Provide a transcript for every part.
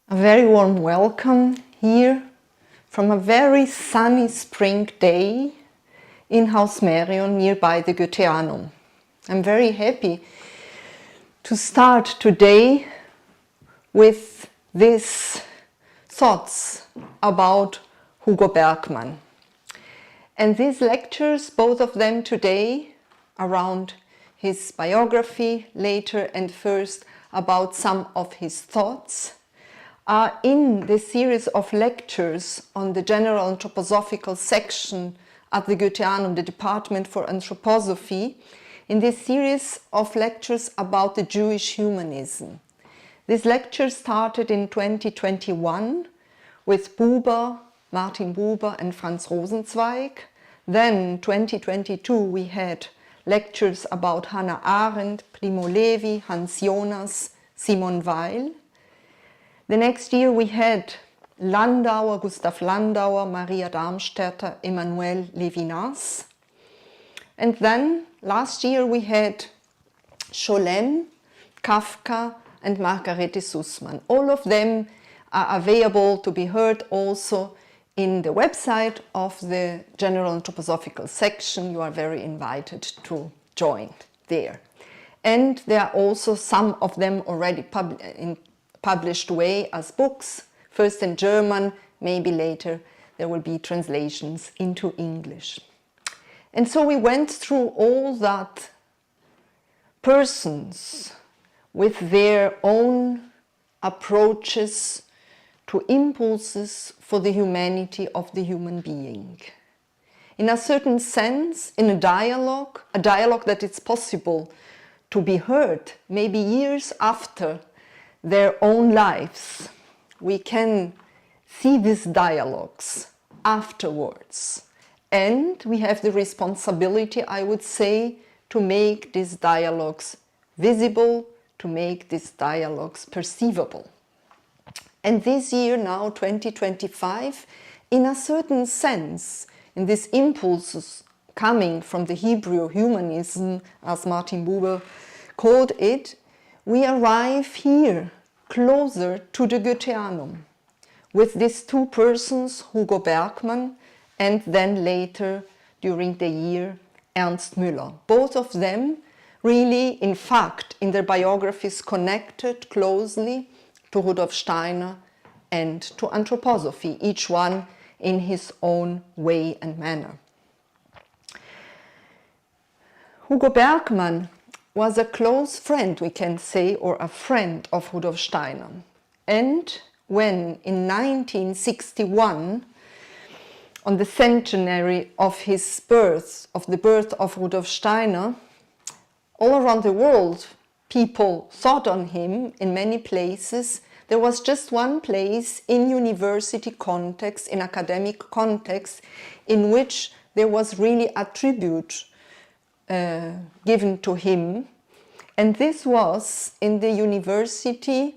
A very warm welcome here from a very sunny spring day in Haus Merion nearby the Goetheanum. I'm very happy to start today with these thoughts about Hugo Bergmann. And these lectures, both of them today, around his biography later and first about some of his thoughts, are in the series of lectures on the general anthroposophical section at the Goetheanum, the Department for Anthroposophy, in this series of lectures about the Jewish humanism. This lecture started in 2021 with Buber, Martin Buber and Franz Rosenzweig. Then 2022 we had lectures about Hannah Arendt, Primo Levi, Hans Jonas, Simone Weil. The next year we had Landauer, Gustav Landauer, Maria Darmstädter, Emmanuel Levinas. And then last year we had Scholem, Kafka and Margarete Sussman. All of them are available to be heard also in the website of the General Anthroposophical section. You are very invited to join there. And there are also some of them already published way as books, first in German, maybe later there will be translations into English. And so we went through all that persons with their own approaches to impulses for the humanity of the human being. In a certain sense, in a dialogue that it's possible to be heard maybe years after their own lives. We can see these dialogues afterwards. And we have the responsibility, I would say, to make these dialogues visible, to make these dialogues perceivable. And this year now, 2025, in a certain sense, in these impulses coming from the Hebrew humanism, as Martin Buber called it, we arrive here, closer to the Goetheanum, with these two persons, Hugo Bergmann, and then later, during the year, Ernst Müller. Both of them really, in fact, in their biographies connected closely to Rudolf Steiner and to anthroposophy, each one in his own way and manner. Hugo Bergmann was a close friend, we can say, or a friend of Rudolf Steiner. And when in 1961, on the centenary of his birth, of the birth of Rudolf Steiner, all around the world, people thought on him in many places. There was just one place in university context, in academic context, in which there was really a tribute given to him, and this was in the university,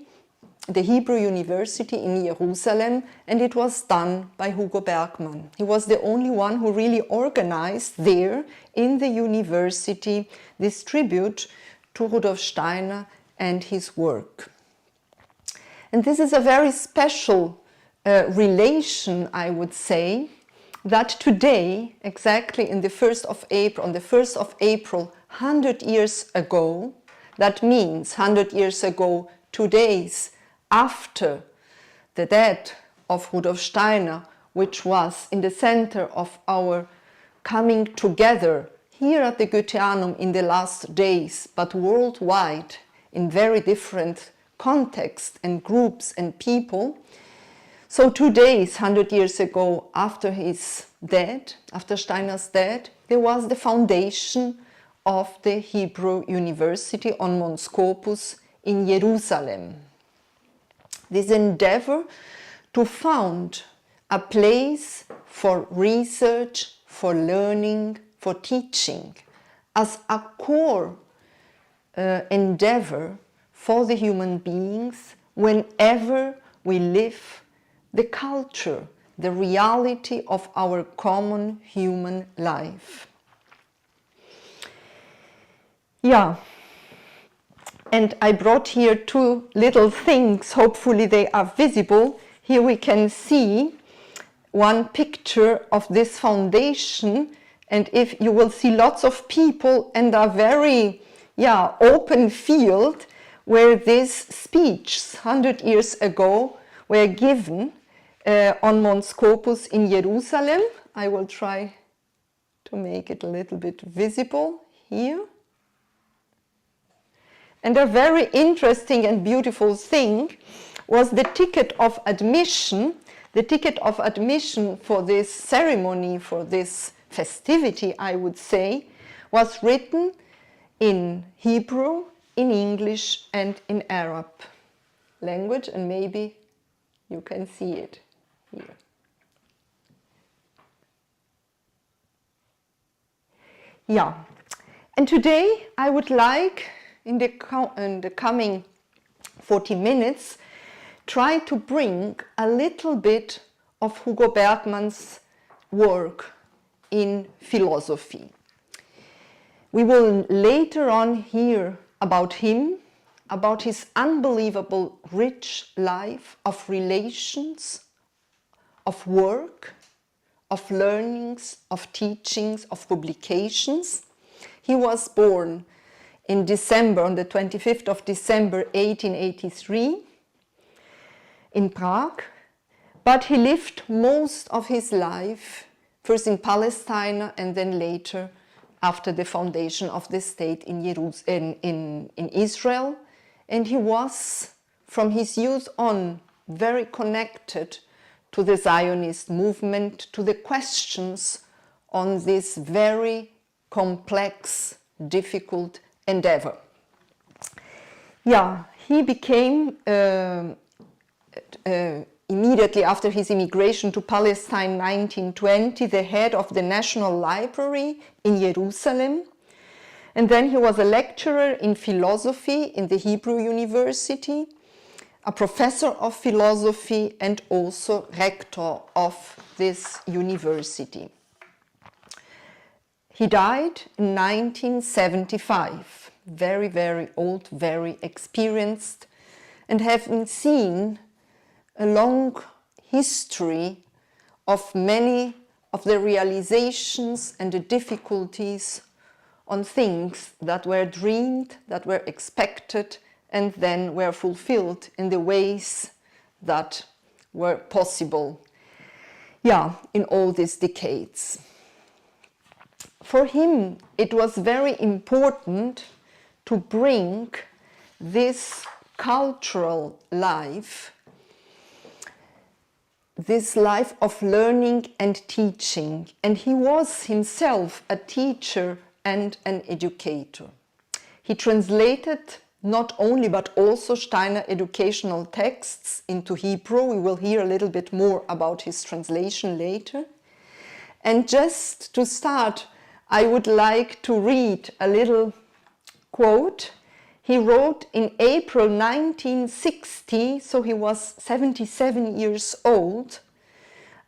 the Hebrew University in Jerusalem, and it was done by Hugo Bergmann. He was the only one who really organized there in the university this tribute to Rudolf Steiner and his work. And this is a very special relation, I would say, that today, exactly in the 1st of April, on the 1st of April, 100 years ago, that means 100 years ago, 2 days after the death of Rudolf Steiner, which was in the center of our coming together here at the Goetheanum in the last days, but worldwide in very different contexts and groups and people. So 2 days, 100 years ago, after his death, after Steiner's death, there was the foundation of the Hebrew University on Mount Scopus in Jerusalem. This endeavor to found a place for research, for learning, for teaching, as a core endeavor for the human beings whenever we live the culture, the reality of our common human life. Yeah, And I brought here two little things, hopefully they are visible. Here we can see one picture of this foundation, and if you will see lots of people and a very open field where these speeches 100 years ago were given on Mount Scopus in Jerusalem. I will try to make it a little bit visible here. And a very interesting and beautiful thing was the ticket of admission. The ticket of admission for this ceremony, for this festivity, I would say, was written in Hebrew, in English, and in Arab language, and maybe you can see it here. Yeah, and today I would like, in the coming 40 minutes, try to bring a little bit of Hugo Bergmann's work in philosophy. We will later on hear about him, about his unbelievable rich life of relations, of work, of learnings, of teachings, of publications. He was born in December, on the 25th of December 1883 in Prague, but he lived most of his life, first in Palestine and then later after the foundation of the state in Israel. And he was, from his youth on, very connected to the Zionist movement, to the questions on this very complex, difficult endeavor. Yeah, he became immediately after his immigration to Palestine 1920 the head of the National Library in Jerusalem, and then he was a lecturer in philosophy in the Hebrew University, a professor of philosophy, and also rector of this university. He died in 1975, very, very old, very experienced, and having seen a long history of many of the realizations and the difficulties on things that were dreamed, that were expected, and then were fulfilled in the ways that were possible, in all these decades. For him, it was very important to bring this cultural life, this life of learning and teaching, and he was himself a teacher and an educator. He translated not only but also Steiner educational texts into Hebrew. We will hear a little bit more about his translation later. And just to start, I would like to read a little quote. He wrote in April 1960, so he was 77 years old,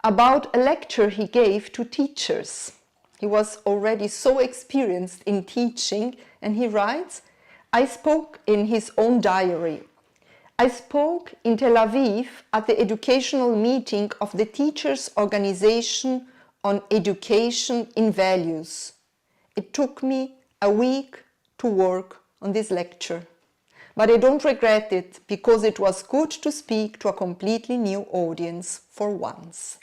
about a lecture he gave to teachers. He was already so experienced in teaching, and he writes, I spoke in his own diary. I spoke in Tel Aviv at the educational meeting of the Teachers' Organization on Education in Values. It took me a week to work on this lecture, but I don't regret it because it was good to speak to a completely new audience for once.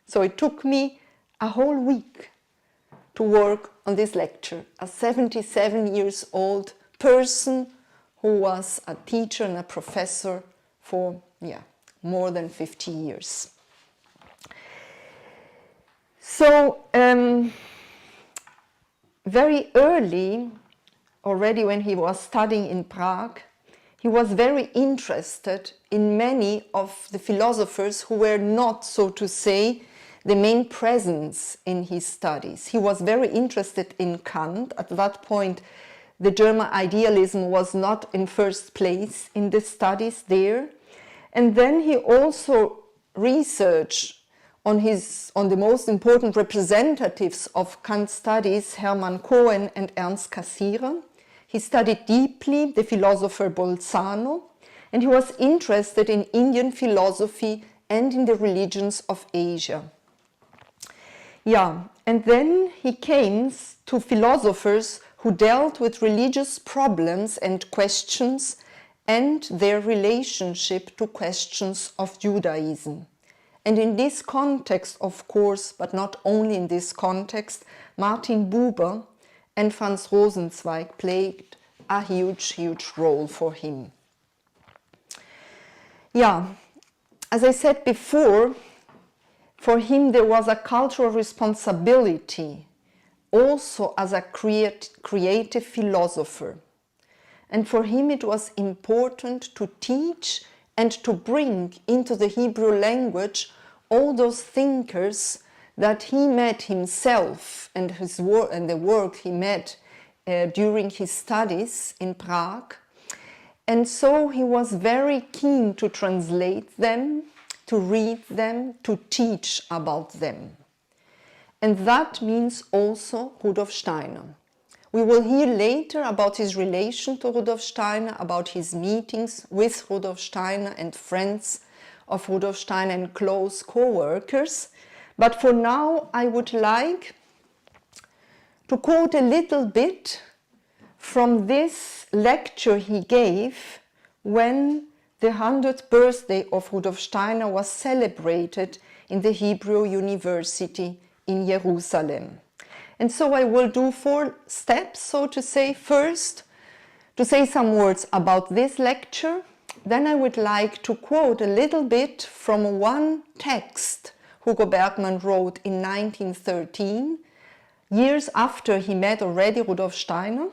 So it took me a whole week to work on this lecture, a 77 years old person who was a teacher and a professor for more than 50 years. So very early, already when he was studying in Prague, he was very interested in many of the philosophers who were not, so to say, the main presence in his studies. He was very interested in Kant. At that point, the German idealism was not in first place in the studies there. And then he also researched on the most important representatives of Kant studies, Hermann Cohen and Ernst Cassirer. he studied deeply the philosopher Bolzano, and he was interested in Indian philosophy and in the religions of Asia. Yeah, and then he came to philosophers who dealt with religious problems and questions and their relationship to questions of Judaism. And in this context, of course, but not only in this context, Martin Buber and Franz Rosenzweig played a huge, huge role for him. Yeah, as I said before, for him there was a cultural responsibility also as a creative philosopher. And for him it was important to teach and to bring into the Hebrew language all those thinkers that he met himself and the work he met during his studies in Prague. And so he was very keen to translate them, to read them, to teach about them. And that means also Rudolf Steiner. We will hear later about his relation to Rudolf Steiner, about his meetings with Rudolf Steiner and friends of Rudolf Steiner and close co-workers. But for now, I would like to quote a little bit from this lecture he gave when the 100th birthday of Rudolf Steiner was celebrated in the Hebrew University in Jerusalem. And so I will do 4 steps, so to say. First, to say some words about this lecture. Then I would like to quote a little bit from one text Hugo Bergmann wrote in 1913, years after he met already Rudolf Steiner.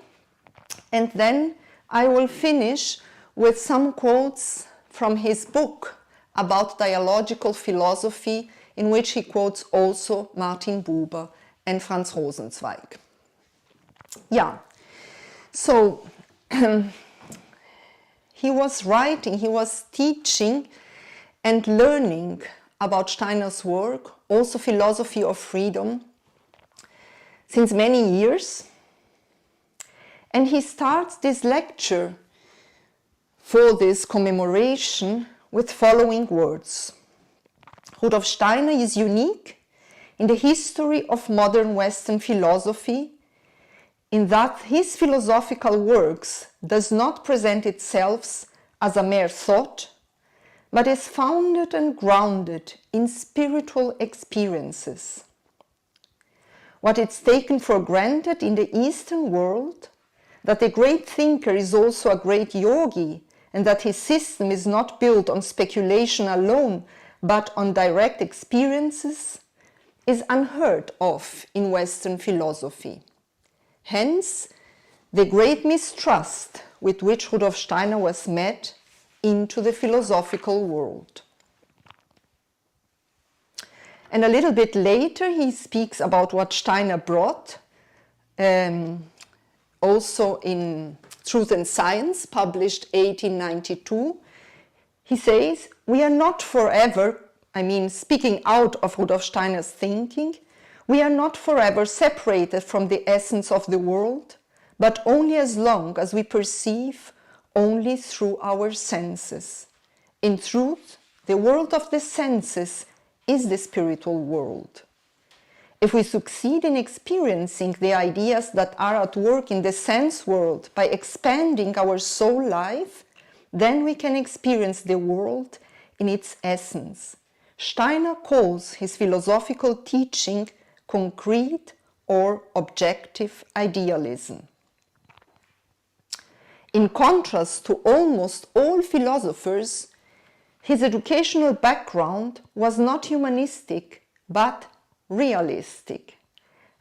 And then I will finish with some quotes from his book about dialogical philosophy, in which he quotes also Martin Buber and Franz Rosenzweig. Yeah, so he was writing, he was teaching and learning about Steiner's work, also philosophy of freedom, since many years. And he starts this lecture for this commemoration with following words. Rudolf Steiner is unique in the history of modern Western philosophy in that his philosophical works does not present itself as a mere thought, but is founded and grounded in spiritual experiences. What is taken for granted in the Eastern world, that a great thinker is also a great yogi, and that his system is not built on speculation alone, but on direct experiences, is unheard of in Western philosophy. Hence, the great mistrust with which Rudolf Steiner was met into the philosophical world. And a little bit later he speaks about what Steiner brought, also in Truth and Science, published 1892. He says, we are not forever, speaking out of Rudolf Steiner's thinking, we are not forever separated from the essence of the world, but only as long as we perceive only through our senses. In truth, the world of the senses is the spiritual world. If we succeed in experiencing the ideas that are at work in the sense world by expanding our soul life, then we can experience the world in its essence. Steiner calls his philosophical teaching concrete or objective idealism. In contrast to almost all philosophers, his educational background was not humanistic, but realistic,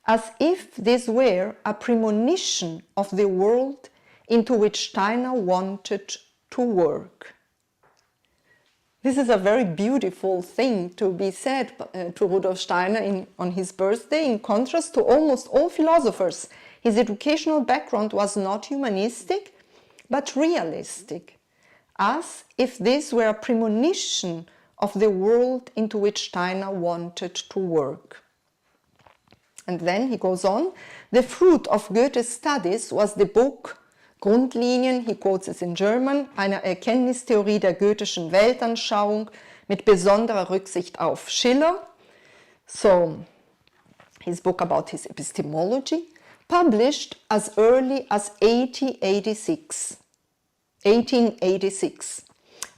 as if this were a premonition of the world into which Steiner wanted to work. This is a very beautiful thing to be said to Rudolf Steiner on his birthday. In contrast to almost all philosophers, his educational background was not humanistic, but realistic, as if this were a premonition of the world into which Steiner wanted to work. And then he goes on, the fruit of Goethe's studies was the book Grundlinien, he quotes it in German, einer Erkenntnistheorie der goethischen Weltanschauung mit besonderer Rücksicht auf Schiller. So, his book about his epistemology, published as early as 1886.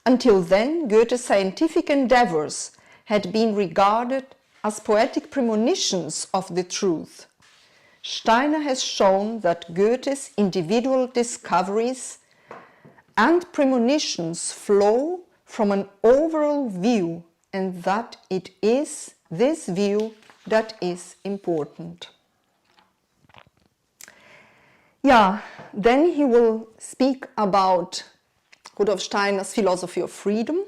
Until then, Goethe's scientific endeavors had been regarded as poetic premonitions of the truth. Steiner has shown that Goethe's individual discoveries and premonitions flow from an overall view, and that it is this view that is important. Yeah, then he will speak about Rudolf Steiner's philosophy of freedom,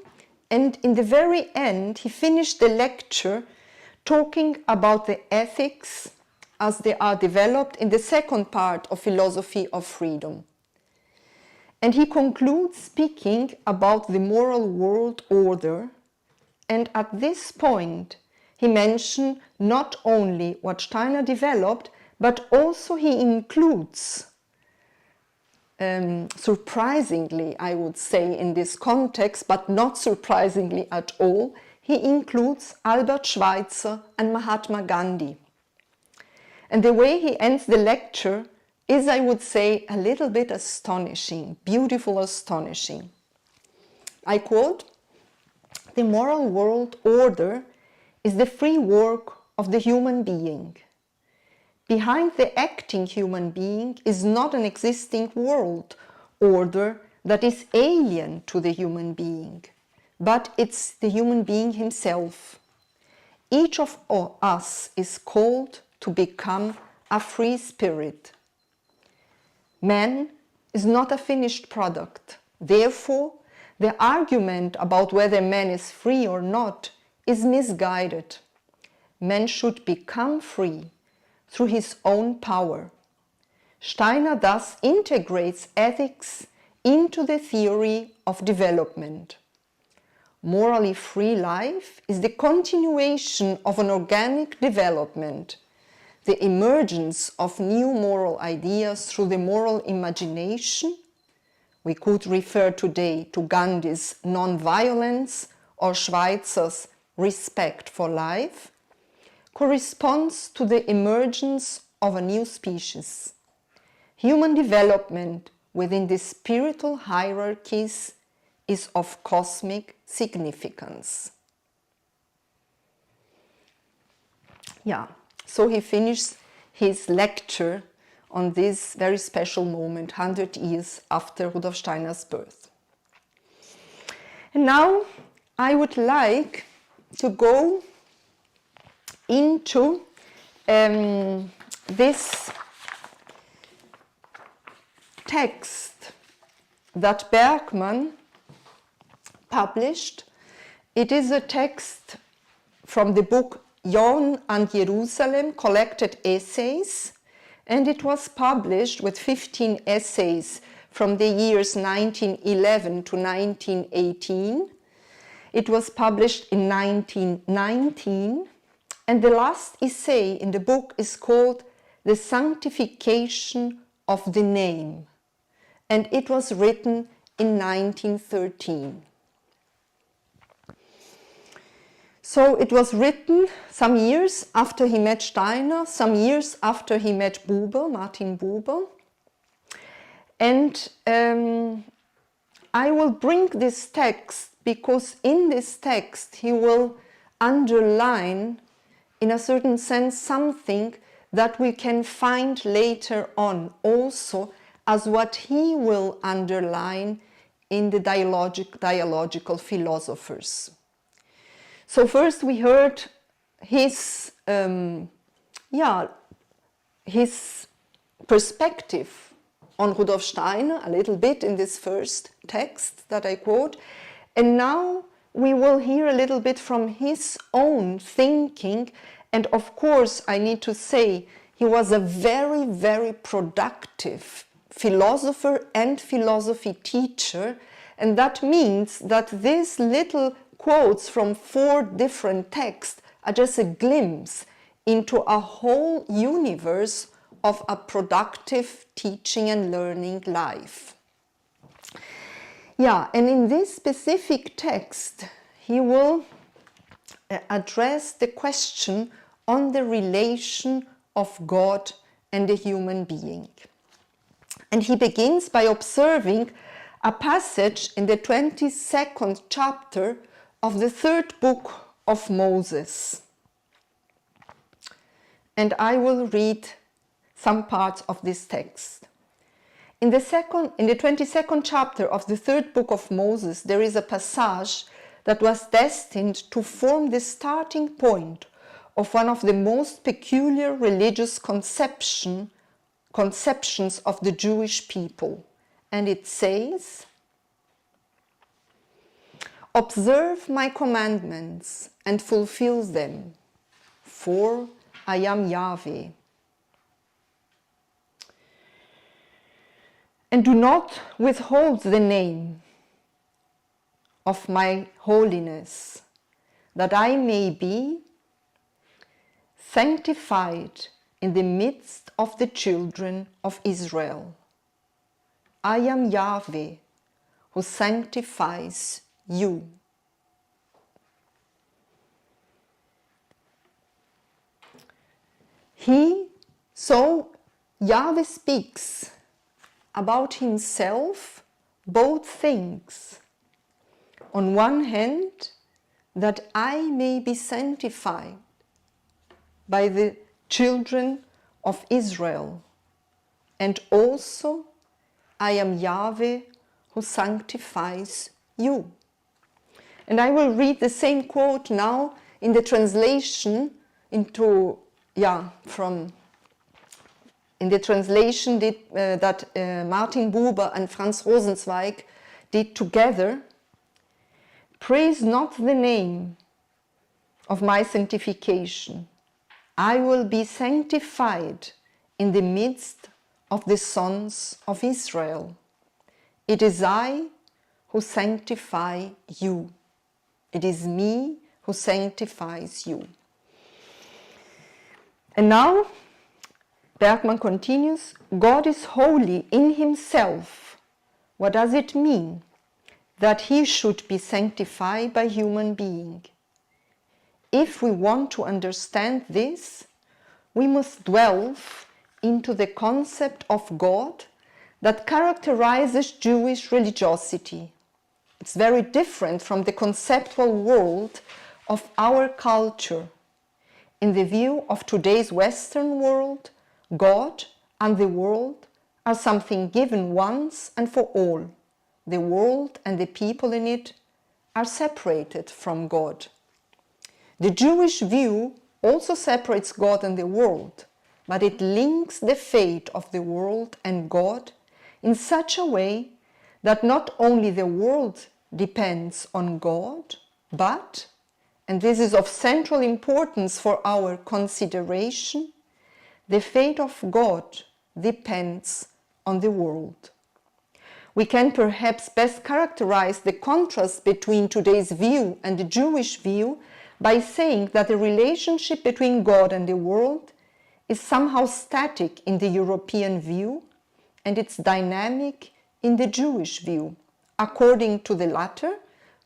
and in the very end he finished the lecture talking about the ethics as they are developed in the second part of philosophy of freedom. And he concludes speaking about the moral world order, and at this point he mentioned not only what Steiner developed, but also he includes, surprisingly I would say in this context, but not surprisingly at all, he includes Albert Schweitzer and Mahatma Gandhi. And the way he ends the lecture is, I would say, a little bit astonishing, beautiful, astonishing. I quote, "The moral world order is the free work of the human being. Behind the acting human being is not an existing world order that is alien to the human being, but it's the human being himself. Each of us is called to become a free spirit. Man is not a finished product. Therefore, the argument about whether man is free or not is misguided. Man should become free through his own power. Steiner thus integrates ethics into the theory of development. Morally free life is the continuation of an organic development, the emergence of new moral ideas through the moral imagination. We could refer today to Gandhi's non-violence or Schweitzer's respect for life, corresponds to the emergence of a new species. Human development within the spiritual hierarchies is of cosmic significance." Yeah, so he finished his lecture on this very special moment, 100 years after Rudolf Steiner's birth. And now I would like to go into this text that Bergmann published. It is a text from the book John and Jerusalem, Collected Essays, and it was published with 15 essays from the years 1911 to 1918. It was published in 1919, and the last essay in the book is called The Sanctification of the Name, and it was written in 1913. So it was written some years after he met Steiner, some years after he met Buber, Martin Buber. And I will bring this text because in this text he will underline, in a certain sense, something that we can find later on also as what he will underline in the dialogical philosophers. So first we heard his perspective on Rudolf Steiner a little bit in this first text that I quote, and now we will hear a little bit from his own thinking. And of course I need to say he was a very, very productive philosopher and philosophy teacher, and that means that these little quotes from 4 different texts are just a glimpse into a whole universe of a productive teaching and learning life. Yeah, and in this specific text, he will address the question on the relation of God and the human being. And he begins by observing a passage in the 22nd chapter of the 3rd book of Moses. And I will read some parts of this text. In the 22nd chapter of the 3rd book of Moses, there is a passage that was destined to form the starting point of one of the most peculiar religious conceptions of the Jewish people. And it says, "Observe my commandments and fulfill them, for I am Yahweh. And do not withhold the name of my holiness, that I may be sanctified in the midst of the children of Israel. I am Yahweh, who sanctifies you." So Yahweh speaks about himself both things. On one hand, that I may be sanctified by the children of Israel, and also I am Yahweh who sanctifies you. And I will read the same quote now in the translation that Martin Buber and Franz Rosenzweig did together. "Praise not the name of my sanctification. I will be sanctified in the midst of the sons of Israel. It is I who sanctify you. It is me who sanctifies you." And now, Bergmann continues, God is holy in himself. What does it mean? That he should be sanctified by human being. If we want to understand this, we must delve into the concept of God that characterizes Jewish religiosity. It's very different from the conceptual world of our culture. In the view of today's Western world, God and the world are something given once and for all. The world and the people in it are separated from God. The Jewish view also separates God and the world, but it links the fate of the world and God in such a way that not only the world depends on God, but, and this is of central importance for our consideration, the fate of God depends on the world. We can perhaps best characterize the contrast between today's view and the Jewish view by saying that the relationship between God and the world is somehow static in the European view and it's dynamic in the Jewish view. According to the latter,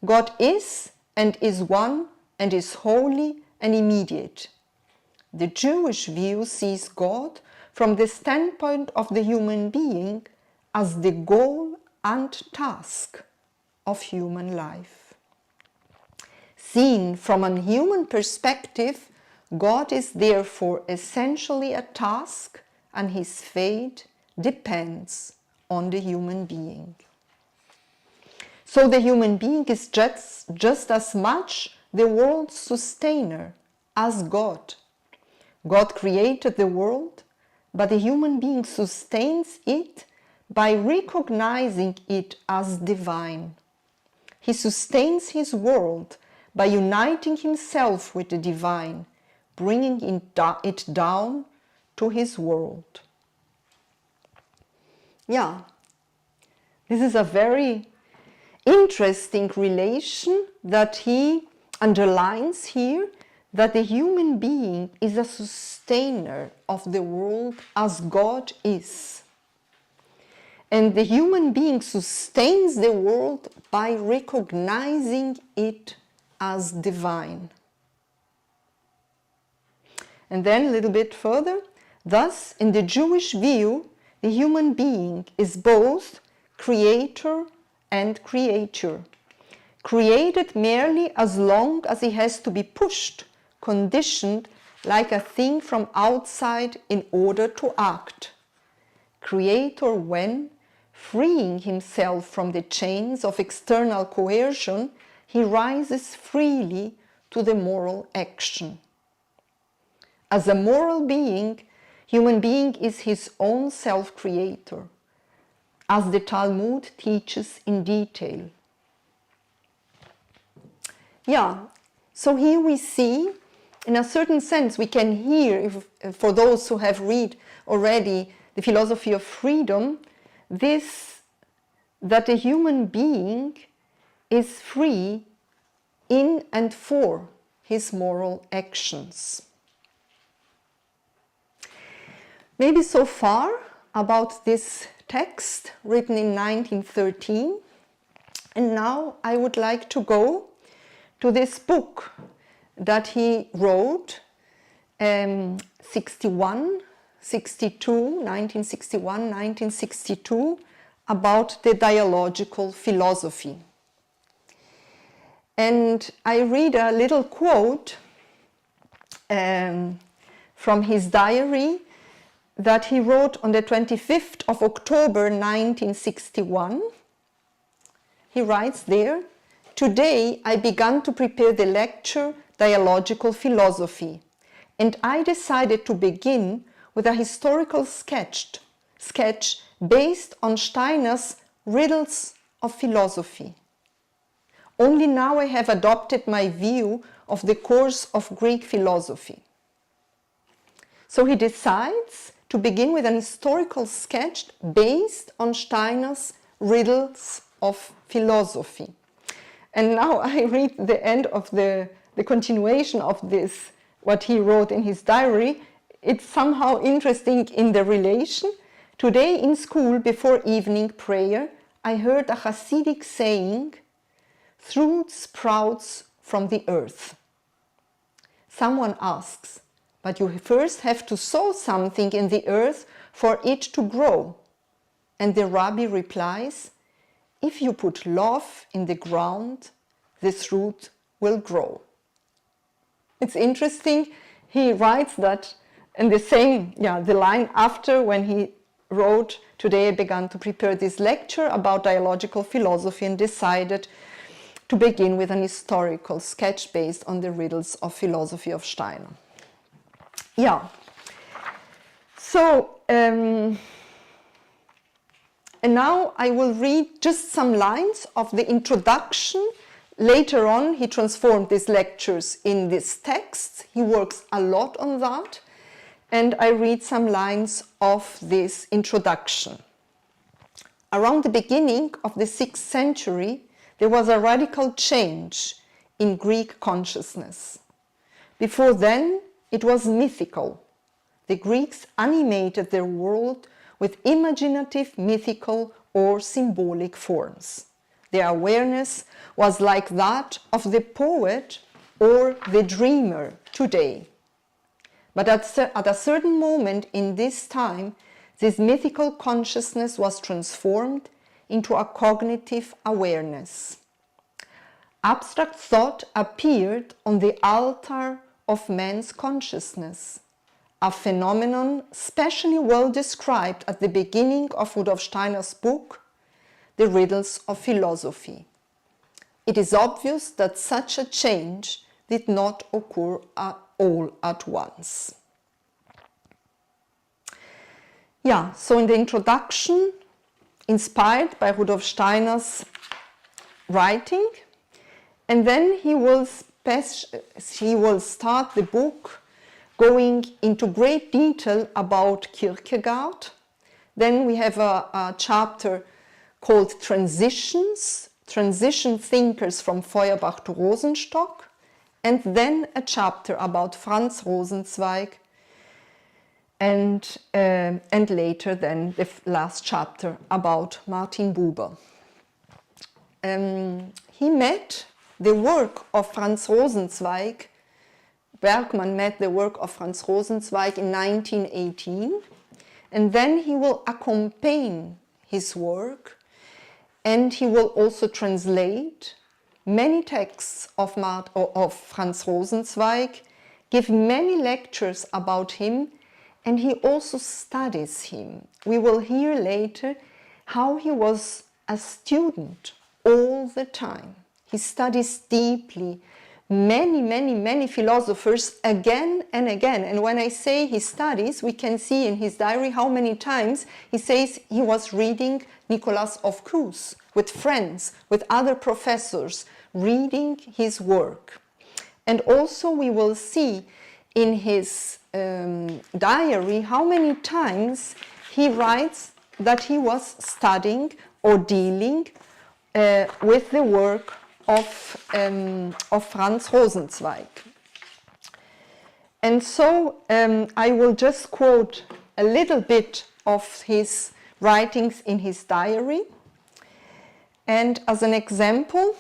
God is and is one and is holy and immediate. The Jewish view sees God from the standpoint of the human being as the goal and task of human life. Seen from a human perspective, God is therefore essentially a task and his fate depends on the human being. So the human being is just as much the world's sustainer as God. God created the world, but the human being sustains it by recognizing it as divine. He sustains his world by uniting himself with the divine, bringing it down to his world. Yeah, this is a very interesting relation that he underlines here, that the human being is a sustainer of the world as God is. And the human being sustains the world by recognizing it as divine. And then a little bit further, thus, in the Jewish view, the human being is both creator and creature, created merely as long as he has to be pushed, conditioned like a thing from outside in order to act. Creator when, freeing himself from the chains of external coercion, he rises freely to the moral action. As a moral being, human being is his own self-creator, as the Talmud teaches in detail. Yeah, so here we see, in a certain sense, we can hear, for those who have read already the philosophy of freedom, this, that a human being is free in and for his moral actions. Maybe so far about this text written in 1913, and now I would like to go to this book that he wrote 1961, about the dialogical philosophy. And I read a little quote from his diary that he wrote on the 25th of October 1961. He writes there, "Today I began to prepare the lecture Dialogical Philosophy, and I decided to begin with a historical sketch based on Steiner's Riddles of Philosophy. Only now I have adopted my view of the course of Greek philosophy." So he decides to begin with an historical sketch based on Steiner's Riddles of Philosophy. And now I read the end of the continuation of this, what he wrote in his diary. It's somehow interesting in the relation. "Today in school, before evening prayer, I heard a Hasidic saying, 'Fruit sprouts from the earth.' Someone asks, 'But you first have to sow something in the earth for it to grow.' And the rabbi replies, 'If you put love in the ground, this root will grow.'" It's interesting, he writes that in the same, the line after when he wrote, "Today I began to prepare this lecture about dialogical philosophy and decided to begin with an historical sketch based on the Riddles of Philosophy of Steiner." Yeah, so, and now I will read just some lines of the introduction. Later on, he transformed these lectures in these texts. He works a lot on that. And I read some lines of this introduction. "Around the beginning of the 6th century, there was a radical change in Greek consciousness. Before then, it was mythical. The Greeks animated their world with imaginative, mythical, or symbolic forms. Their awareness was like that of the poet or the dreamer today. But at a certain moment in this time, this mythical consciousness was transformed into a cognitive awareness. Abstract thought appeared on the altar of man's consciousness, a phenomenon specially well described at the beginning of Rudolf Steiner's book, The Riddles of Philosophy. It is obvious that such a change did not occur all at once." Yeah, so in the introduction, inspired by Rudolf Steiner's writing, and then he will start the book going into great detail about Kierkegaard. Then we have a chapter called Transition Thinkers from Feuerbach to Rosenstock. and then a chapter about Franz Rosenzweig, and later then the last chapter about Martin Buber. He met the work of Franz Rosenzweig, Bergmann met the work of Franz Rosenzweig in 1918, and then he will accompany his work, and he will also translate many texts of Franz Rosenzweig, give many lectures about him, and he also studies him. We will hear later how he was a student all the time. He studies deeply many philosophers again and again. And when I say he studies, we can see in his diary how many times he says he was reading Nicolas of Cues with friends, with other professors, reading his work. And also we will see in his diary how many times he writes that he was studying or dealing with the work of Franz Rosenzweig. And so I will just quote a little bit of his writings in his diary. And as an example,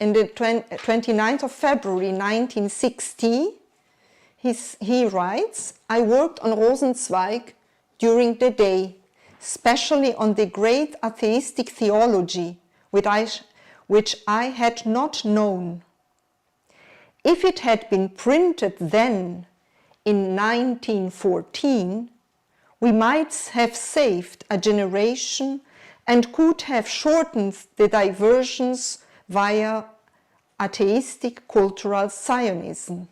in the 29th of February 1960, he writes, "I worked on Rosenzweig during the day, especially on the great atheistic theology, which I had not known. If it had been printed then, in 1914, we might have saved a generation and could have shortened the diversions via atheistic cultural Zionism."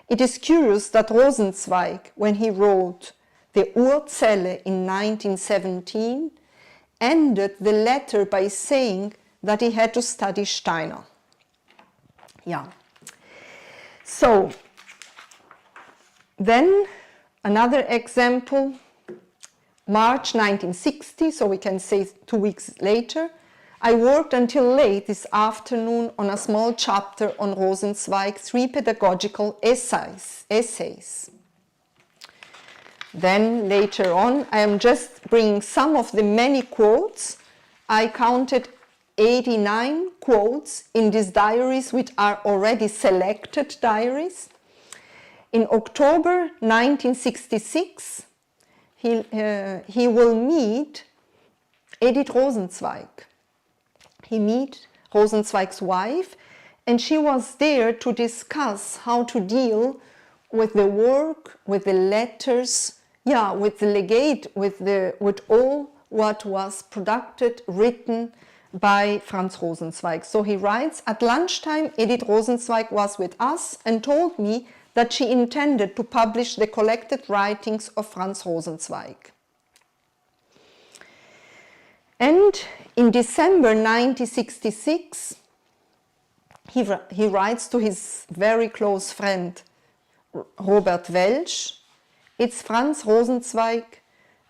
It is curious that Rosenzweig, when he wrote the Urzelle in 1917, ended the letter by saying that he had to study Steiner. Yeah. So, then another example, March 1960, so we can say 2 weeks later, "I worked until late this afternoon on a small chapter on Rosenzweig, 3 pedagogical essays. Then later on, I am just bringing some of the many quotes. I counted 89 quotes in these diaries, which are already selected diaries. In October 1966, he will meet Edith Rosenzweig. He meets Rosenzweig's wife, and she was there to discuss how to deal with the work, with the letters, with the legate, with all what was produced, written by Franz Rosenzweig. So he writes, "At lunchtime, Edith Rosenzweig was with us and told me that she intended to publish the collected writings of Franz Rosenzweig." And in December 1966, he writes to his very close friend, Robert Welsch, "It's Franz Rosenzweig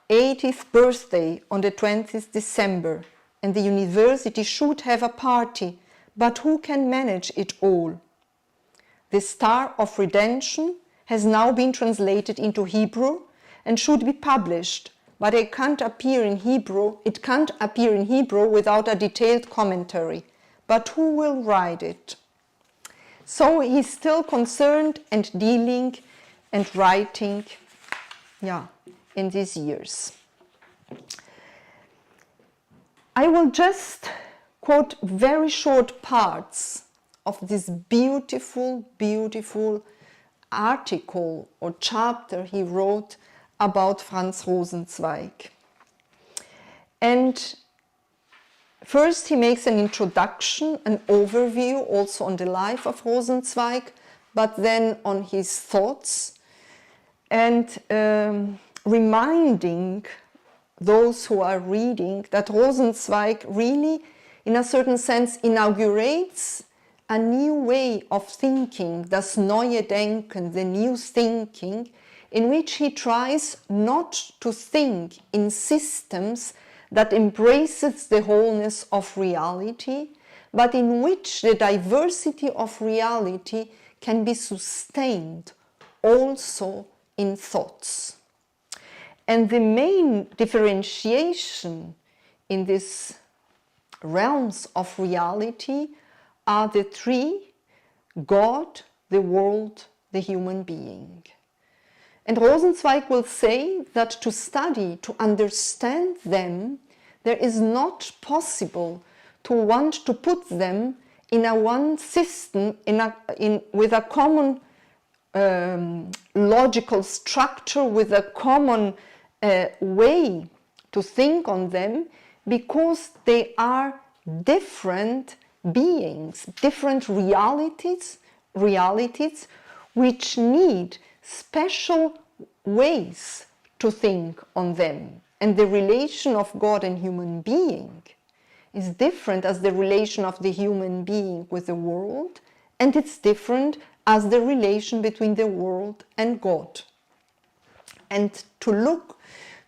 80th birthday on the 20th December, and the university should have a party, but who can manage it all? The Star of Redemption has now been translated into Hebrew and should be published, but it can't appear in Hebrew without a detailed commentary. But who will write it?" So he's still concerned and dealing and writing, in these years. I will just quote very short parts of this beautiful, beautiful article or chapter he wrote about Franz Rosenzweig. And first he makes an introduction, an overview also on the life of Rosenzweig, but then on his thoughts, and reminding those who are reading that Rosenzweig really, in a certain sense, inaugurates a new way of thinking, das neue Denken, the new thinking, in which he tries not to think in systems that embraces the wholeness of reality, but in which the diversity of reality can be sustained also in thoughts. And the main differentiation in these realms of reality are the three: God, the world, the human being. And Rosenzweig will say that to study, to understand them, there is not possible to want to put them in a one system, with a common logical structure, with a common way to think on them, because they are different beings, different realities which need special ways to think on them. And the relation of God and human being is different as the relation of the human being with the world, and it's different as the relation between the world and God. And to look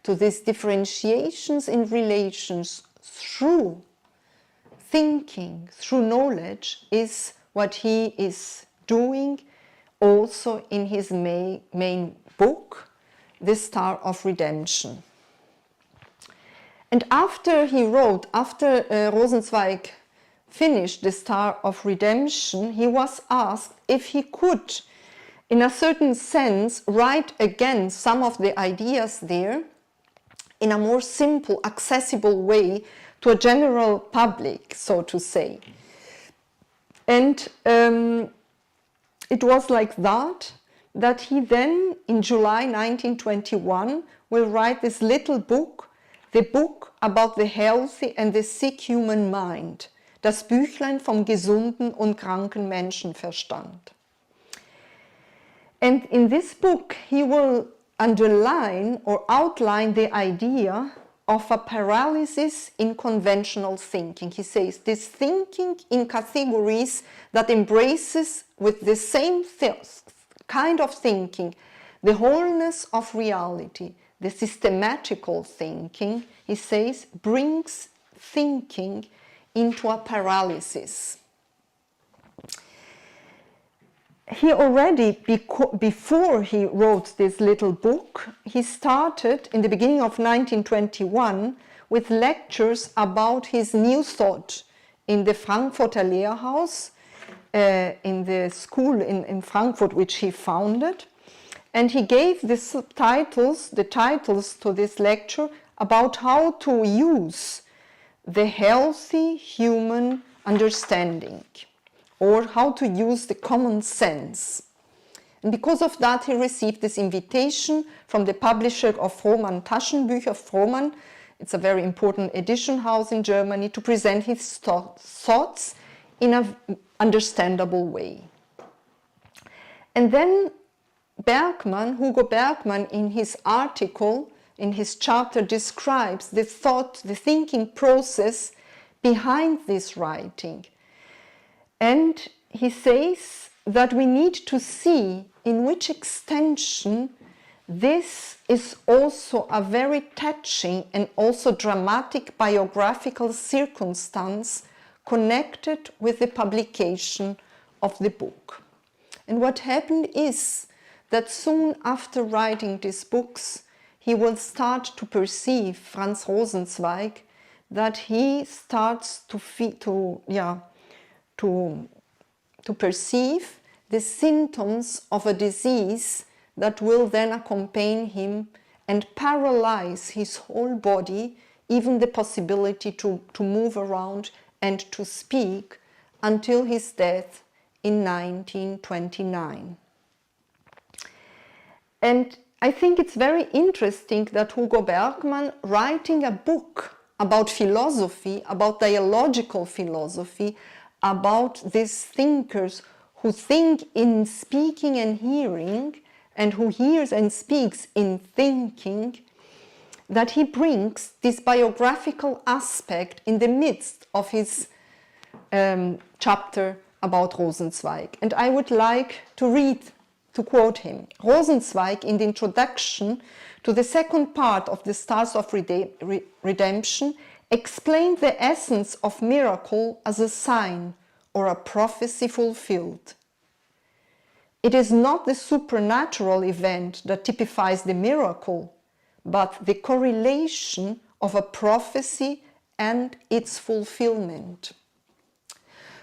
to these differentiations in relations through thinking, through knowledge, is what he is doing also in his main book, The Star of Redemption. And after Rosenzweig finished The Star of Redemption, he was asked if he could, in a certain sense, write again some of the ideas there in a more simple, accessible way to a general public, so to say. And it was like that he then, in July 1921, will write this little book, the book about the healthy and the sick human mind, das Büchlein vom gesunden und kranken Menschenverstand. And in this book, he will underline or outline the idea of a paralysis in conventional thinking. He says, this thinking in categories that embraces with the same kind of thinking the wholeness of reality, the systematical thinking, he says, brings thinking into a paralysis. He already, before he wrote this little book, he started in the beginning of 1921 with lectures about his new thought in the Frankfurter Lehrhaus, in the school in Frankfurt which he founded. And he gave the titles to this lecture about how to use the healthy human understanding, or how to use the common sense. And because of that, he received this invitation from the publisher of Frohmann Taschenbücher, Frohmann. It's a very important edition house in Germany, to present his thoughts in an understandable way. And then Bergmann, Hugo Bergmann, in his article, in his chapter, describes the thinking process behind this writing. And he says that we need to see in which extension this is also a very touching and also dramatic biographical circumstance connected with the publication of the book. And what happened is that soon after writing these books, he will start to perceive, Franz Rosenzweig, that he starts to perceive the symptoms of a disease that will then accompany him and paralyze his whole body, even the possibility to move around and to speak, until his death in 1929. And I think it's very interesting that Hugo Bergmann, writing a book about philosophy, about dialogical philosophy, about these thinkers who think in speaking and hearing, and who hears and speaks in thinking, that he brings this biographical aspect in the midst of his chapter about Rosenzweig. And I would like to quote him. Rosenzweig, in the introduction to the second part of the Stars of Redemption, explained the essence of miracle as a sign or a prophecy fulfilled. It is not the supernatural event that typifies the miracle, but the correlation of a prophecy and its fulfillment.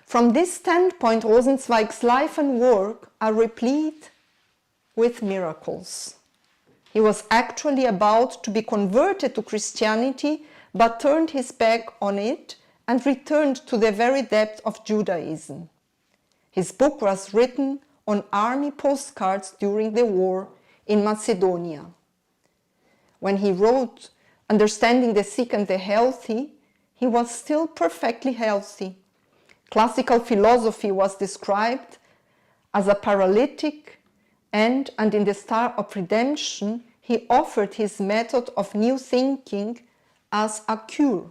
From this standpoint, Rosenzweig's life and work are replete with miracles. He was actually about to be converted to Christianity, but turned his back on it and returned to the very depth of Judaism. His book was written on army postcards during the war in Macedonia. When he wrote Understanding the Sick and the Healthy, he was still perfectly healthy. Classical philosophy was described as a paralytic, and in the Star of Redemption, he offered his method of new thinking as a cure.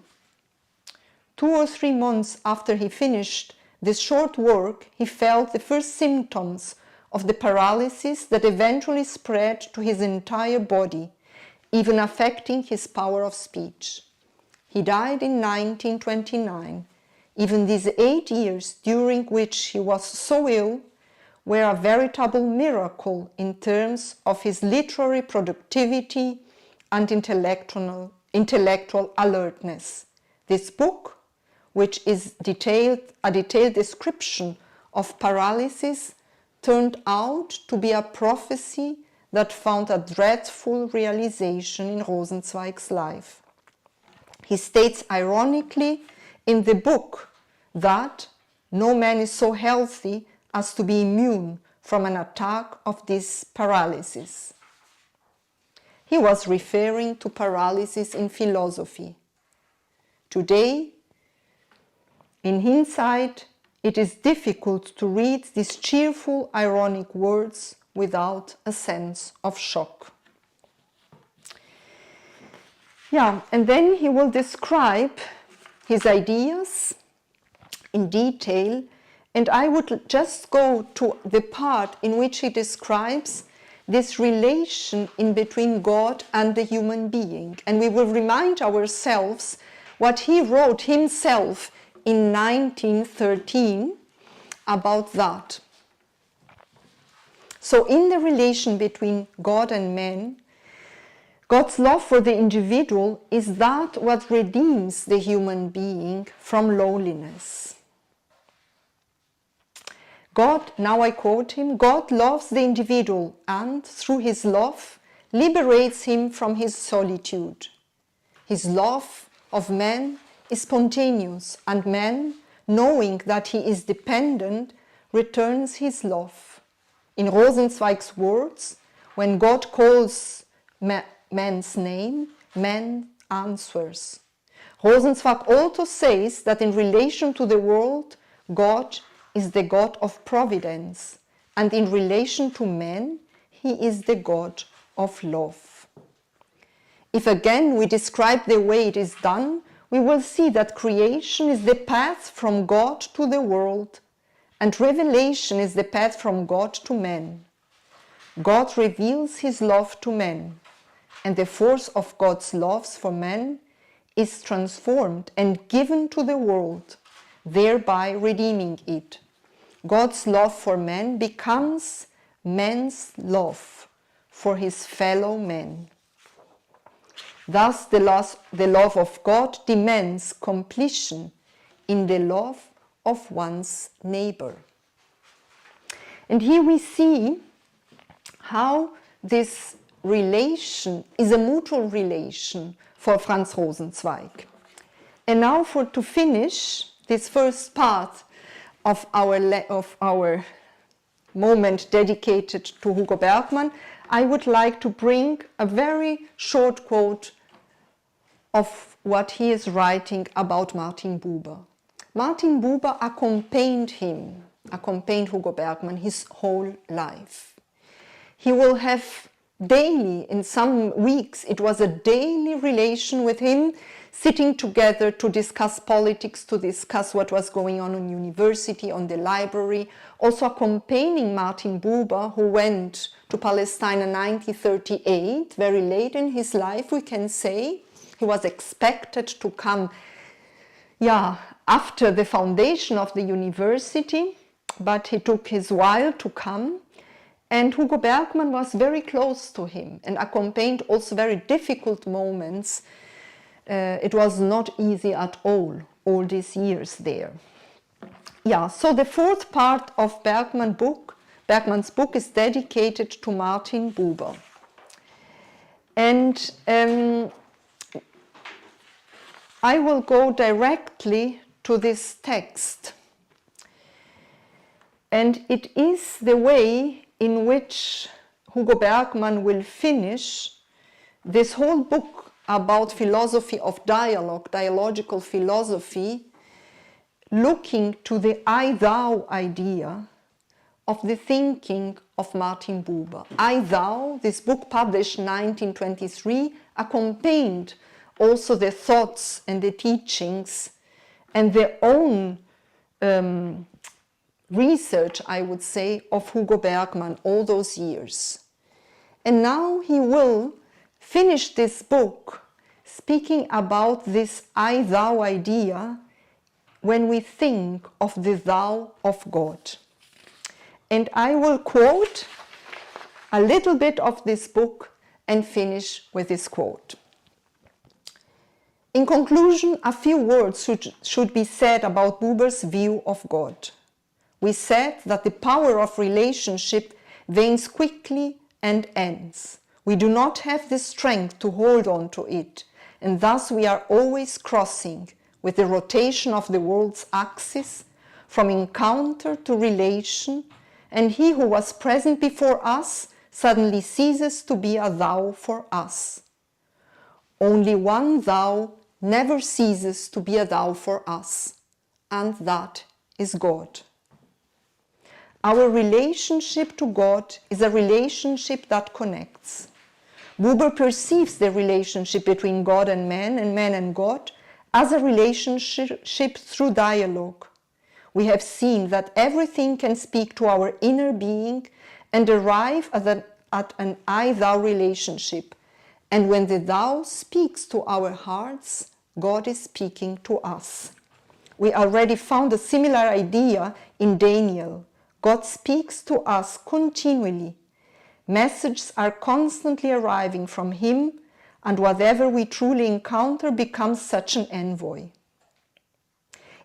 2 or 3 months after he finished this short work, he felt the first symptoms of the paralysis that eventually spread to his entire body, even affecting his power of speech. He died in 1929. Even these 8 years during which he was so ill were a veritable miracle in terms of his literary productivity and intellectual alertness. This book, which is a detailed description of paralysis, turned out to be a prophecy that found a dreadful realization in Rosenzweig's life. He states ironically in the book that no man is so healthy as to be immune from an attack of this paralysis. He was referring to paralysis in philosophy. Today, in hindsight, it is difficult to read these cheerful, ironic words without a sense of shock. Yeah, and then he will describe his ideas in detail, and I would just go to the part in which he describes this relation in between God and the human being. And we will remind ourselves what he wrote himself in 1913 about that. So in the relation between God and man, God's love for the individual is that what redeems the human being from lowliness. God, now I quote him, God loves the individual and, through his love, liberates him from his solitude. His love of man is spontaneous, and man, knowing that he is dependent, returns his love. In Rosenzweig's words, when God calls man's name, man answers. Rosenzweig also says that in relation to the world, God is the God of providence, and in relation to man, he is the God of love. If again we describe the way it is done, we will see that creation is the path from God to the world, and revelation is the path from God to man. God reveals his love to man, and the force of God's love for man is transformed and given to the world, thereby redeeming it. God's love for man becomes man's love for his fellow man. Thus, the love of God demands completion in the love of one's neighbor. And here we see how this relation is a mutual relation for Franz Rosenzweig. And now to finish this first part of our moment dedicated to Hugo Bergmann, I would like to bring a very short quote of what he is writing about Martin Buber. Martin Buber accompanied Hugo Bergmann his whole life. He will have daily, in some weeks, it was a daily relation with him, sitting together to discuss politics, to discuss what was going on in university, on the library, also accompanying Martin Buber, who went to Palestine in 1938, very late in his life, we can say, He was expected to come, after the foundation of the university, but he took his while to come. And Hugo Bergmann was very close to him and accompanied also very difficult moments. It was not easy at all these years there. So the fourth part of Bergmann's book is dedicated to Martin Buber. And I will go directly to this text. And it is the way in which Hugo Bergmann will finish this whole book about philosophy of dialogue, dialogical philosophy, looking to the I-thou idea of the thinking of Martin Buber. I-thou, this book published in 1923, accompanied also the thoughts and the teachings and their own research, I would say, of Hugo Bergmann all those years. And now he will finish this book speaking about this I-thou idea when we think of the thou of God. And I will quote a little bit of this book and finish with this quote. In conclusion, a few words should be said about Buber's view of God. We said that the power of relationship wanes quickly and ends. We do not have the strength to hold on to it, and thus we are always crossing with the rotation of the world's axis from encounter to relation, and he who was present before us suddenly ceases to be a thou for us. Only one thou never ceases to be a thou for us, and that is God. Our relationship to God is a relationship that connects. Buber perceives the relationship between God and man and God as a relationship through dialogue. We have seen that everything can speak to our inner being and arrive at an I-thou relationship. And when the thou speaks to our hearts, God is speaking to us. We already found a similar idea in Daniel. God speaks to us continually. Messages are constantly arriving from him, and whatever we truly encounter becomes such an envoy.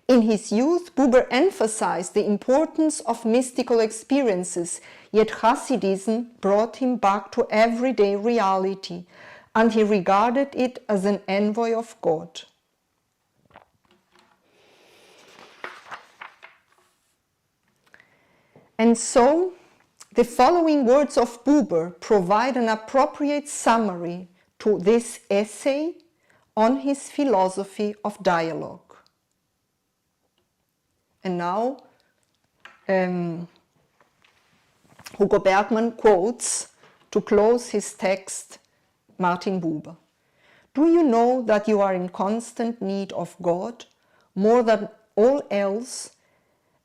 In his youth, Buber emphasized the importance of mystical experiences, yet Hasidism brought him back to everyday reality, and he regarded it as an envoy of God. And so, the following words of Buber provide an appropriate summary to this essay on his philosophy of dialogue. And now, Hugo Bergmann quotes, to close his text, Martin Buber. Do you know that you are in constant need of God, more than all else?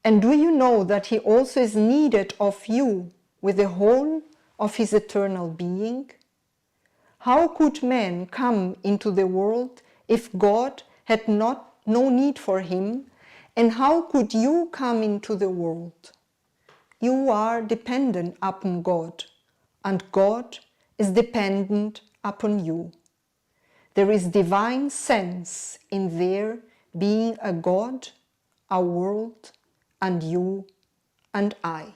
And do you know that he also is needed of you with the whole of his eternal being? How could man come into the world if God had no need for him? And how could you come into the world? You are dependent upon God, and God is dependent upon you. There is divine sense in there being a God, a world, and you and I.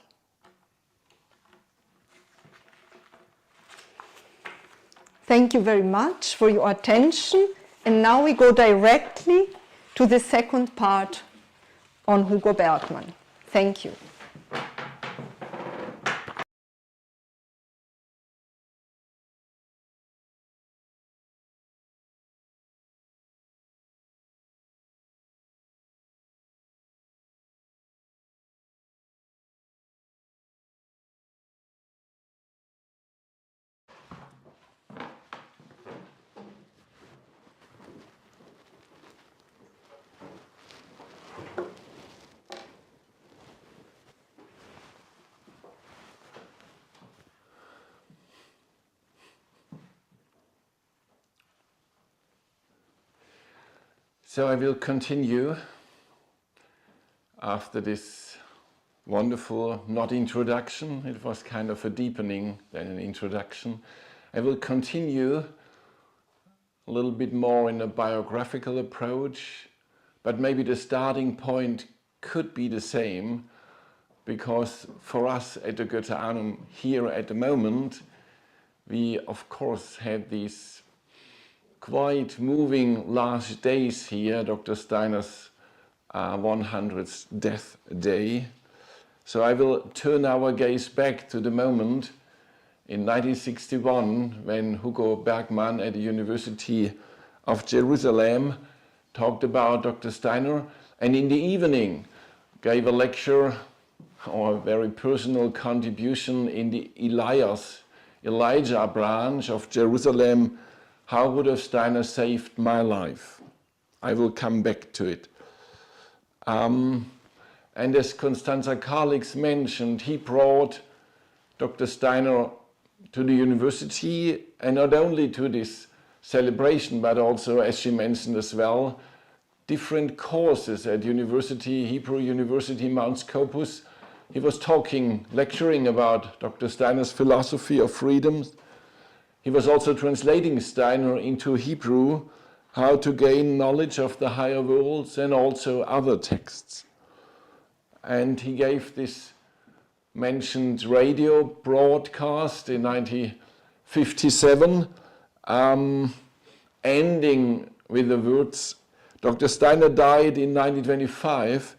Thank you very much for your attention, and now we go directly to the second part on Hugo Bergmann. Thank you. So I will continue after this wonderful, not introduction, it was kind of a deepening than an introduction. I will continue a little bit more in a biographical approach, but maybe the starting point could be the same, because for us at the Goetheanum here at the moment, we of course had these quite moving last days here, Dr. Steiner's 100th death day. So I will turn our gaze back to the moment in 1961 when Hugo Bergmann at the University of Jerusalem talked about Dr. Steiner, and in the evening gave a lecture or a very personal contribution in the Elijah branch of Jerusalem, how Rudolf Steiner saved my life. I will come back to it. And as Constanza Kaliks mentioned, he brought Dr. Steiner to the university, and not only to this celebration, but also, as she mentioned as well, different courses at university, Hebrew University, Mount Scopus. He was lecturing about Dr. Steiner's philosophy of freedom. He was also translating Steiner into Hebrew, how to gain knowledge of the higher worlds, and also other texts. And he gave this mentioned radio broadcast in 1957, ending with the words, Dr. Steiner died in 1925,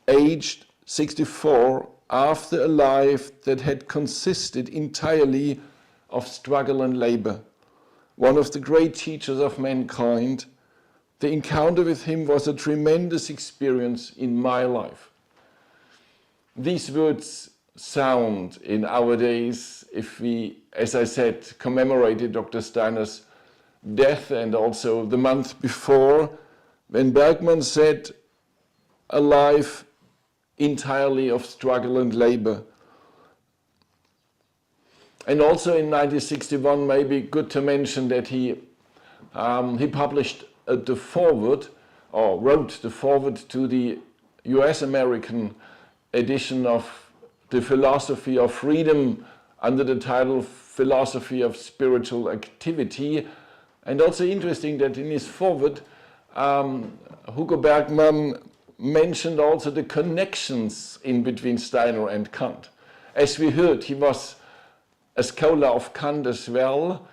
aged 64, after a life that had consisted entirely of struggle and labor. One of the great teachers of mankind. The encounter with him was a tremendous experience in my life. These words sound in our days, if we, as I said, commemorated Dr. Steiner's death, and also the month before, when Bergmann said, a life entirely of struggle and labor. And also in 1961, maybe good to mention that he published the foreword, or wrote the foreword to the US-American edition of The Philosophy of Freedom under the title Philosophy of Spiritual Activity. And also interesting that in his foreword, Hugo Bergmann mentioned also the connections in between Steiner and Kant. As we heard, he was a scholar of Kant as well,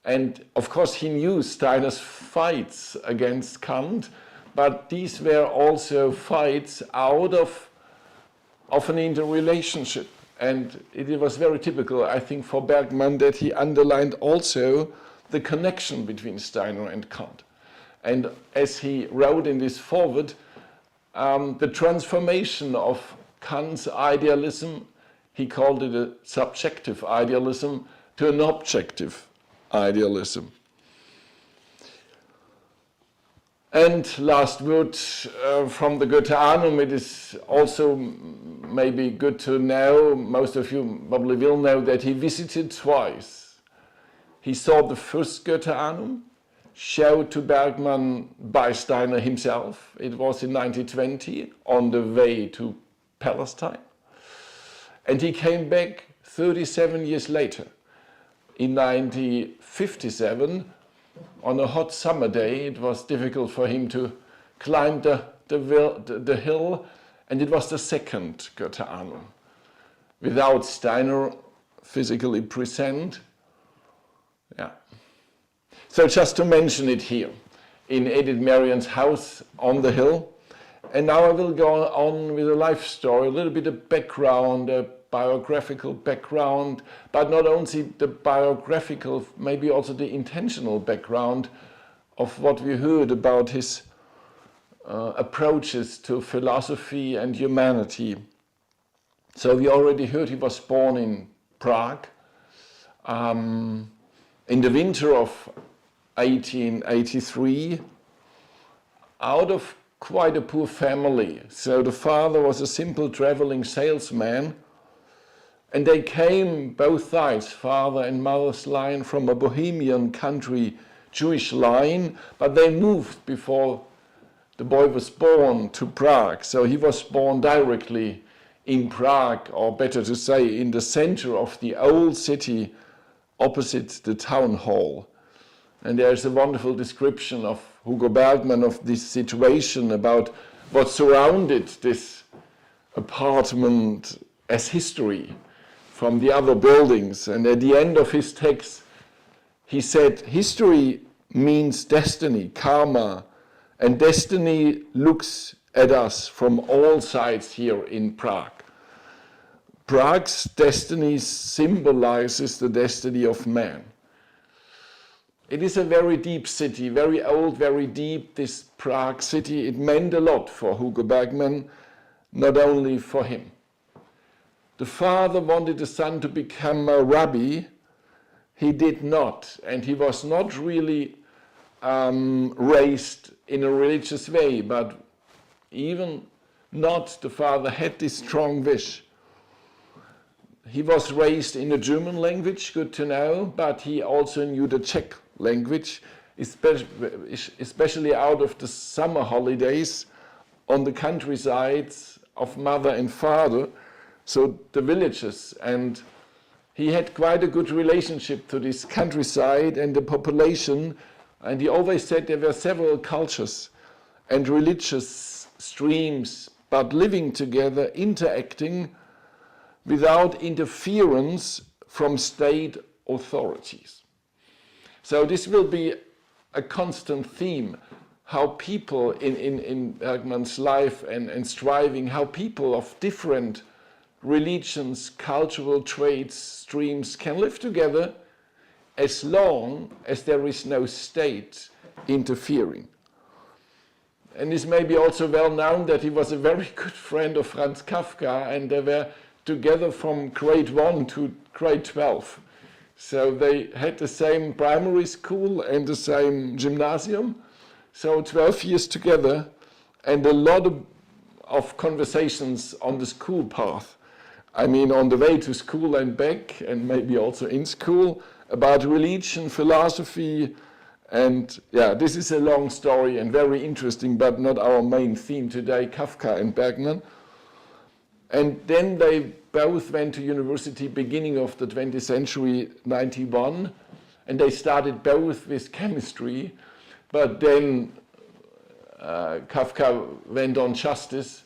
and of course he knew Steiner's fights against Kant, but these were also fights out of an interrelationship. And it was very typical, I think, for Bergmann that he underlined also the connection between Steiner and Kant. And as he wrote in this foreword, the transformation of Kant's idealism, he called it a subjective idealism, to an objective idealism. And last word from the Goetheanum, it is also maybe good to know, most of you probably will know, that he visited twice. He saw the first Goetheanum, showed to Bergmann by Steiner himself. It was in 1920, on the way to Palestine. And he came back 37 years later, in 1957, on a hot summer day. It was difficult for him to climb the hill, and it was the second Goetheanum, without Steiner physically present. Yeah. So just to mention it here, in Edith Marian's house on the hill. And now I will go on with a life story, a little bit of background, a biographical background, but not only the biographical, maybe also the intentional background of what we heard about his approaches to philosophy and humanity. So we already heard he was born in Prague in the winter of 1883, out of quite a poor family. So the father was a simple traveling salesman, and they came, both sides, father and mother's line, from a Bohemian country Jewish line, but they moved before the boy was born to Prague, so he was born directly in Prague, or better to say, in the center of the old city opposite the town hall. And there's a wonderful description of Hugo Bergmann of this situation about what surrounded this apartment as history from the other buildings. And at the end of his text, he said, history means destiny, karma, and destiny looks at us from all sides here in Prague. Prague's destiny symbolizes the destiny of man. It is a very deep city, very old, very deep, this Prague city. It meant a lot for Hugo Bergmann, not only for him. The father wanted the son to become a rabbi. He did not, and he was not really raised in a religious way, but even not, the father had this strong wish. He was raised in the German language, good to know, but he also knew the Czech language, especially out of the summer holidays on the countrysides of mother and father, so the villages. And he had quite a good relationship to this countryside and the population, and he always said there were several cultures and religious streams, but living together, interacting without interference from state authorities. So this will be a constant theme, how people in Bergmann's life and striving, how people of different religions, cultural traits, streams can live together as long as there is no state interfering. And it's maybe also well known that he was a very good friend of Franz Kafka, and they were together from grade 1 to grade 12. So they had the same primary school and the same gymnasium, so 12 years together, and a lot of conversations on the school path. I mean, on the way to school and back, and maybe also in school, about religion, philosophy, and yeah, this is a long story and very interesting, but not our main theme today, Kafka and Bergmann. And then they both went to university beginning of the 20th century, 91, and they started both with chemistry, but then Kafka went on justice,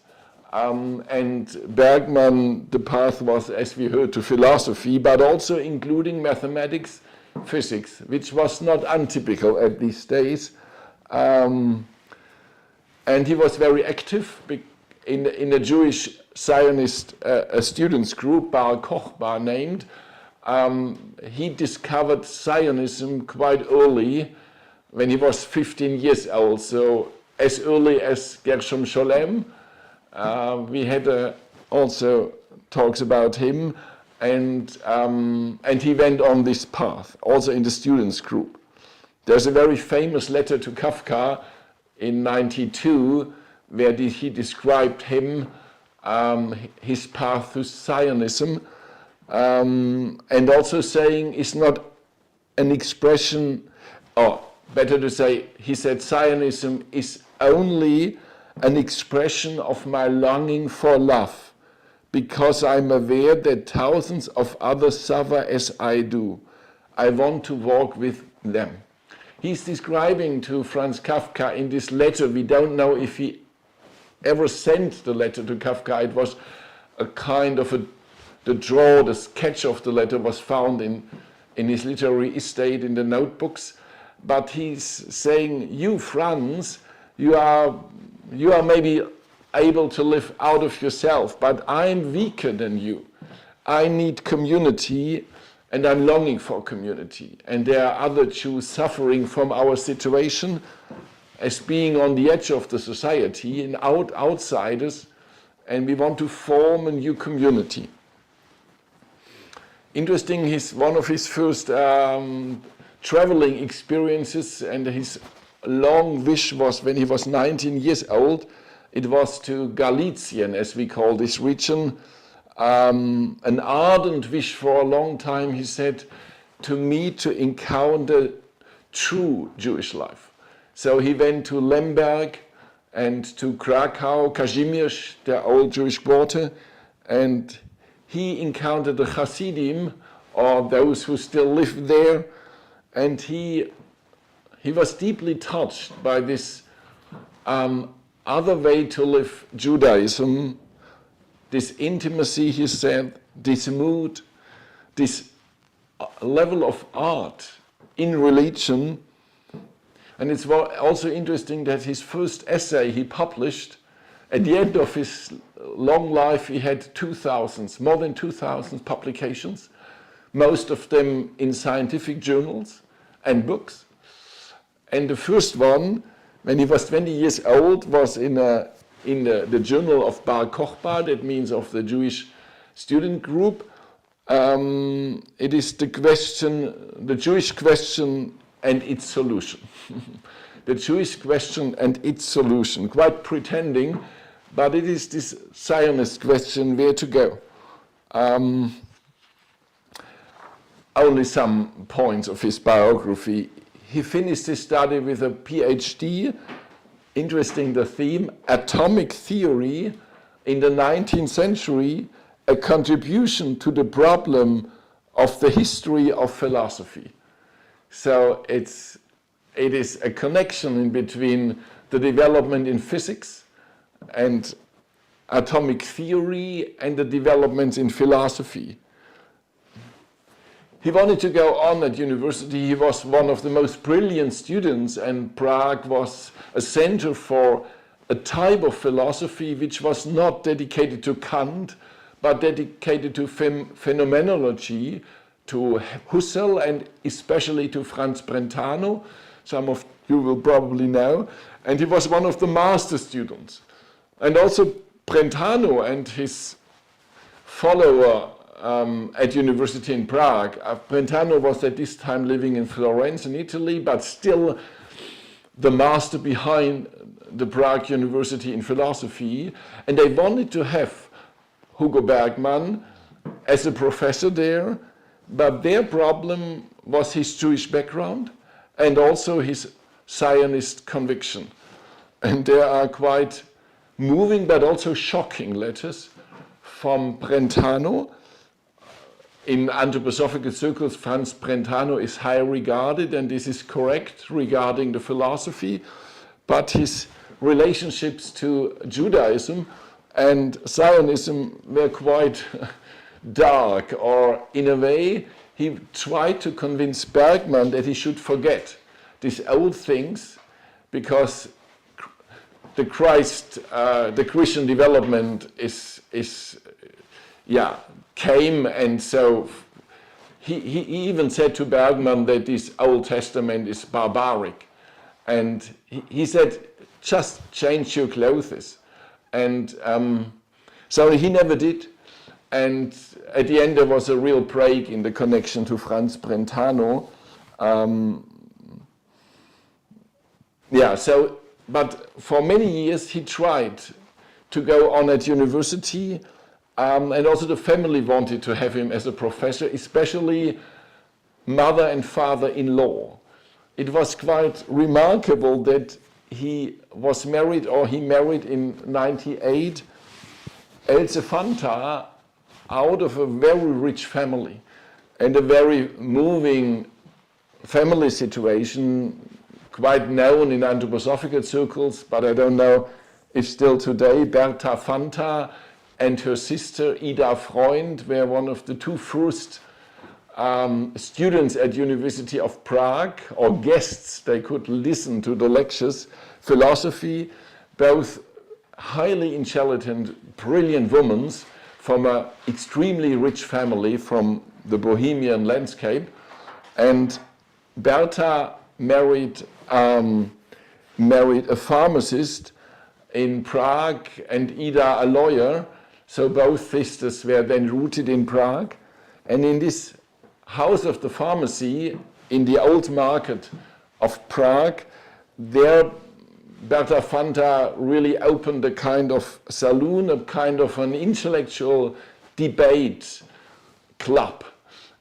and Bergmann, the path was, as we heard, to philosophy, but also including mathematics, physics, which was not untypical at these days. And he was very active in a Jewish Zionist students group, Bar Kochba named. He discovered Zionism quite early, when he was 15 years old, so as early as Gershom Scholem. We had also talks about him, and he went on this path, also in the students group. There's a very famous letter to Kafka in 92, where he described him, his path to Zionism, and also saying it's not an expression, or better to say, he said Zionism is only an expression of my longing for love, because I'm aware that thousands of others suffer as I do. I want to walk with them. He's describing to Franz Kafka in this letter, we don't know if he ever sent the letter to Kafka. It was a kind of the sketch of the letter was found in his literary estate in the notebooks. But he's saying, you, Franz, you are maybe able to live out of yourself, but I'm weaker than you. I need community, and I'm longing for community. And there are other Jews suffering from our situation as being on the edge of the society and outsiders, and we want to form a new community. Interesting, one of his first traveling experiences, and his long wish was when he was 19 years old, it was to Galicien, as we call this region. An ardent wish for a long time, he said, to encounter true Jewish life. So he went to Lemberg, and to Krakow, Kazimierz, the old Jewish quarter, and he encountered the Hasidim, or those who still lived there, and he was deeply touched by this other way to live Judaism, this intimacy, he said, this mood, this level of art in religion. And it's also interesting that his first essay he published, at the end of his long life, he had more than 2,000 publications, most of them in scientific journals and books. And the first one, when he was 20 years old, was in the journal of Bar Kochba, that means of the Jewish student group. It is the Jewish question and its solution. The Jewish question and its solution, quite pretending, but it is this Zionist question, where to go. Only some points of his biography. He finished his study with a PhD, interesting the theme, atomic theory in the 19th century, a contribution to the problem of the history of philosophy. So it is a connection in between the development in physics and atomic theory and the developments in philosophy. He wanted to go on at university. He was one of the most brilliant students, and Prague was a center for a type of philosophy which was not dedicated to Kant, but dedicated to phenomenology, to Husserl, and especially to Franz Brentano. Some of you will probably know. And he was one of the master students. And also Brentano and his follower at university in Prague. Brentano was at this time living in Florence in Italy, but still the master behind the Prague University in philosophy. And they wanted to have Hugo Bergmann as a professor there, but their problem was his Jewish background and also his Zionist conviction. And there are quite moving but also shocking letters from Brentano. In anthroposophical circles, Franz Brentano is high regarded, and this is correct regarding the philosophy, but his relationships to Judaism and Zionism were quite dark, or in a way, he tried to convince Bergmann that he should forget these old things, because the Christian development came, and so he even said to Bergmann that this Old Testament is barbaric, and he said, just change your clothes, and so he never did, and at the end there was a real break in the connection to Franz Brentano. But for many years he tried to go on at university, and also the family wanted to have him as a professor, especially mother and father-in-law. It was quite remarkable that he married in 98 Else Fanta out of a very rich family and a very moving family situation, quite known in anthroposophical circles, but I don't know if still today. Berta Fanta and her sister Ida Freund were one of the two first students at University of Prague, or guests. They could listen to the lectures, philosophy, both highly intelligent, brilliant women from an extremely rich family from the Bohemian landscape. And Berta married a pharmacist in Prague, and Ida a lawyer. So both sisters were then rooted in Prague. And in this house of the pharmacy, in the old market of Prague, there Berta Fanta really opened a kind of saloon, a kind of an intellectual debate club.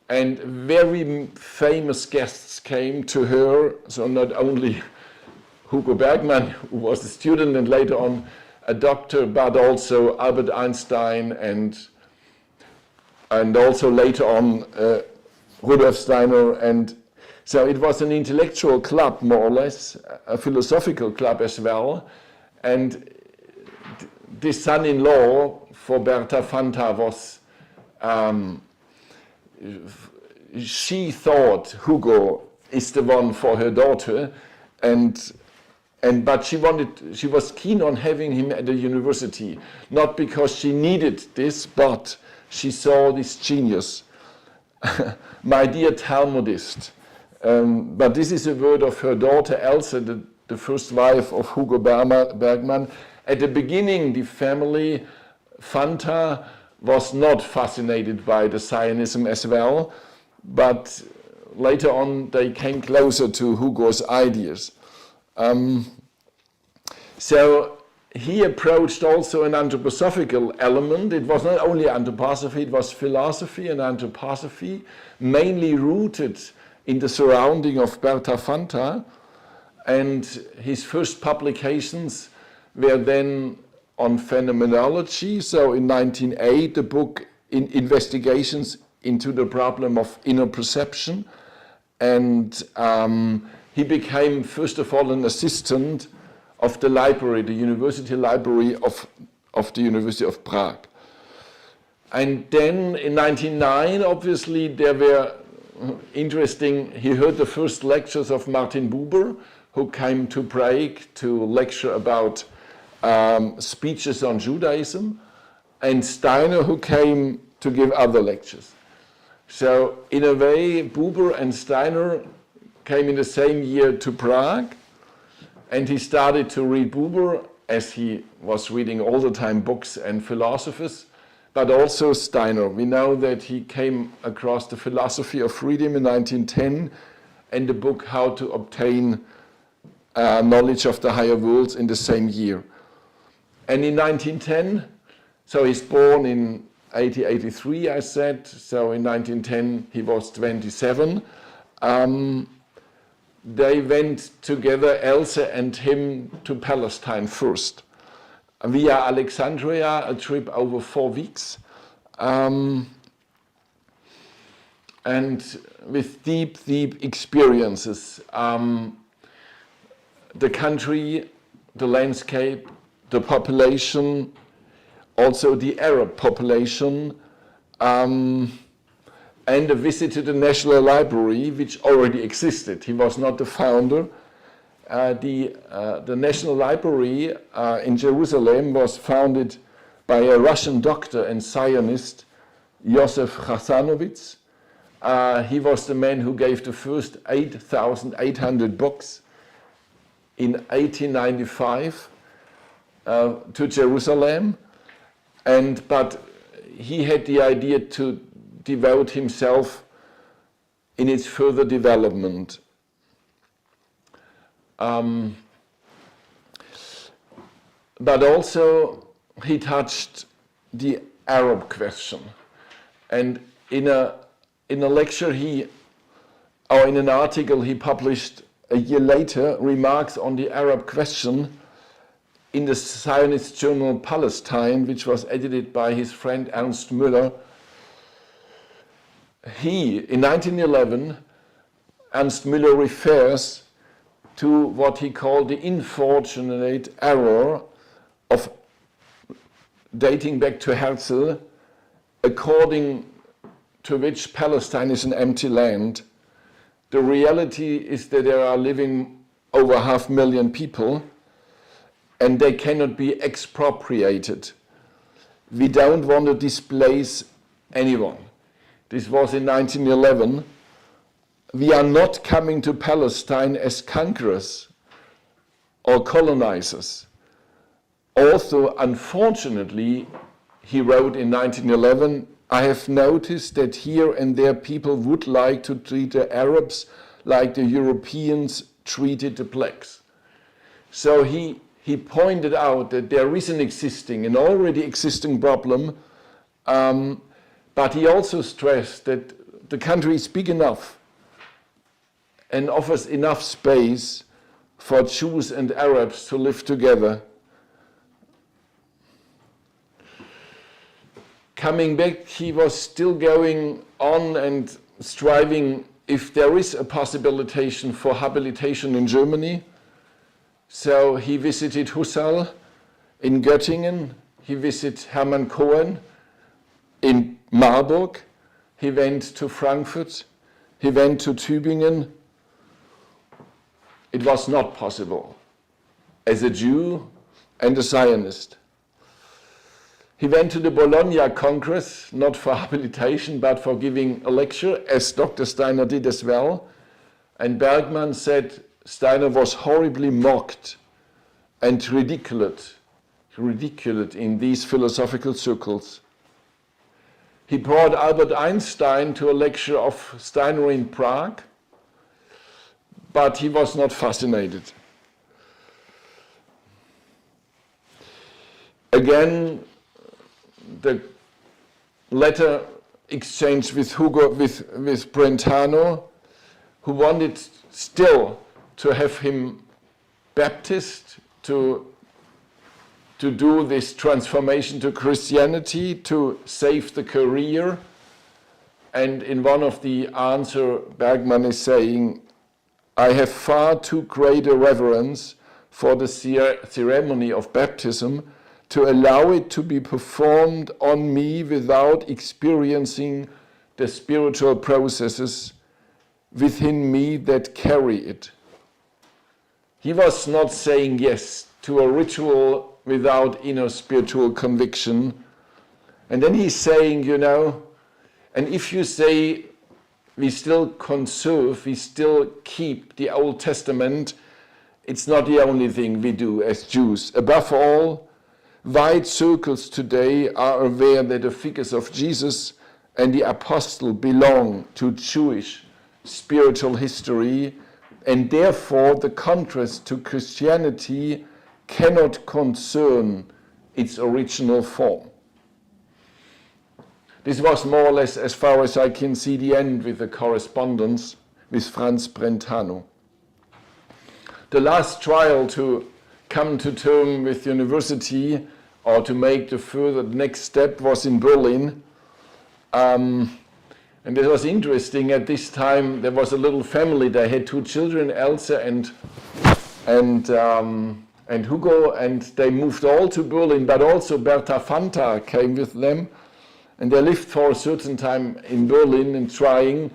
And very famous guests came to her, so not only Hugo Bergmann, who was a student and later on a doctor, but also Albert Einstein and also later on Rudolf Steiner. And so it was an intellectual club, more or less, a philosophical club as well. And this son-in-law for Berta Fanta was, she thought Hugo is the one for her daughter, but she was keen on having him at the university, not because she needed this, but she saw this genius. My dear Talmudist. But this is a word of her daughter Else, the first wife of Hugo Bergmann. At the beginning, the family, Fanta, was not fascinated by the Zionism as well, but later on they came closer to Hugo's ideas. So he approached also an anthroposophical element. It was not only anthroposophy, it was philosophy and anthroposophy, mainly rooted in the surrounding of Berta Fanta. And his first publications were then on phenomenology. So in 1908, the book Investigations into the Problem of Inner Perception. And he became, first of all, an assistant of the library, the university library of the University of Prague. And then in 1909, obviously, there were interesting, he heard the first lectures of Martin Buber, who came to Prague to lecture about speeches on Judaism, and Steiner, who came to give other lectures. So in a way, Buber and Steiner came in the same year to Prague, and he started to read Buber as he was reading all the time books and philosophers, but also Steiner. We know that he came across the philosophy of freedom in 1910 and the book How to Obtain Knowledge of the Higher Worlds in the same year. And in 1910, so he's born in 1883, I said, so in 1910 he was 27. They went together, Else and him, to Palestine first, via Alexandria, a trip over 4 weeks, and with deep, deep experiences. The country, the landscape, the population, also the Arab population, and a visit to the National Library, which already existed. He was not the founder. The National Library in Jerusalem was founded by a Russian doctor and Zionist, Yosef Hassanovitz. He was the man who gave the first 8,800 books in 1895 to Jerusalem, but he had the idea to devote himself in its further development. But also he touched the Arab question, and in a lecture or in an article he published a year later, remarks on the Arab question in the Zionist journal Palestine, which was edited by his friend Ernst Müller. In 1911, Ernst Müller refers to what he called the unfortunate error of dating back to Herzl, according to which Palestine is an empty land. The reality is that there are living over 500,000 people, and they cannot be expropriated. We don't want to displace anyone. This was in 1911. We are not coming to Palestine as conquerors or colonizers. Also, unfortunately, he wrote in 1911, I have noticed that here and there people would like to treat the Arabs like the Europeans treated the blacks. So he pointed out that there is an already existing problem, but he also stressed that the country is big enough and offers enough space for Jews and Arabs to live together. Coming back, he was still going on and striving if there is a possibility for habilitation in Germany. So he visited Husserl in Göttingen, he visited Hermann Cohen in Marburg, he went to Frankfurt, he went to Tübingen. It was not possible as a Jew and a Zionist. He went to the Bologna Congress, not for habilitation, but for giving a lecture, as Dr. Steiner did as well. And Bergmann said Steiner was horribly mocked and ridiculed in these philosophical circles. He brought Albert Einstein to a lecture of Steiner in Prague, but he was not fascinated. Again, the letter exchange with Hugo, with Brentano, who wanted still to have him Baptist, to do this transformation to Christianity, to save the career. And in one of the answer, Bergmann is saying, I have far too great a reverence for the ceremony of baptism to allow it to be performed on me without experiencing the spiritual processes within me that carry it. He was not saying yes to a ritual without inner spiritual conviction. And then he's saying, you know, and if you say we still conserve, we still keep the Old Testament, it's not the only thing we do as Jews. Above all, wide circles today are aware that the figures of Jesus and the apostle belong to Jewish spiritual history, and therefore the contrast to Christianity cannot concern its original form. This was more or less, as far as I can see, the end with the correspondence with Franz Brentano. The last trial to come to term with university or to make the further next step was in Berlin. And it was interesting. At this time, there was a little family. They had two children, Elsa and Hugo, and they moved all to Berlin, but also Berta Fanta came with them. And they lived for a certain time in Berlin and trying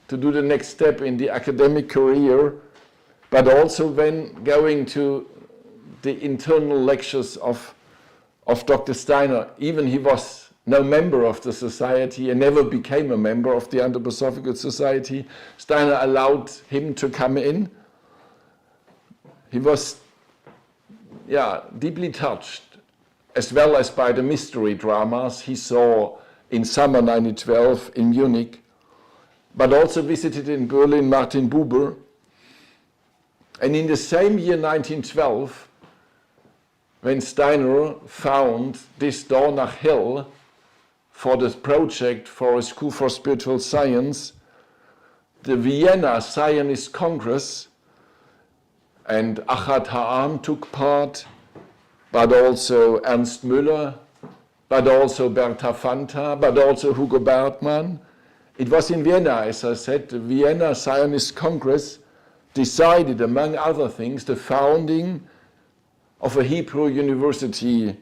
to do the next step in the academic career, but also when going to the internal lectures of Dr. Steiner. Even he was no member of the society and never became a member of the Anthroposophical Society. Steiner allowed him to come in. He was deeply touched, as well as by the mystery dramas he saw in summer 1912 in Munich, but also visited in Berlin Martin Buber. And in the same year, 1912, when Steiner found this door nach Hell for the project for a school for spiritual science, the Vienna Zionist Congress, and Achat Ha'am took part, but also Ernst Müller, but also Berta Fanta, but also Hugo Bergmann. It was in Vienna, as I said, the Vienna Zionist Congress decided, among other things, the founding of a Hebrew university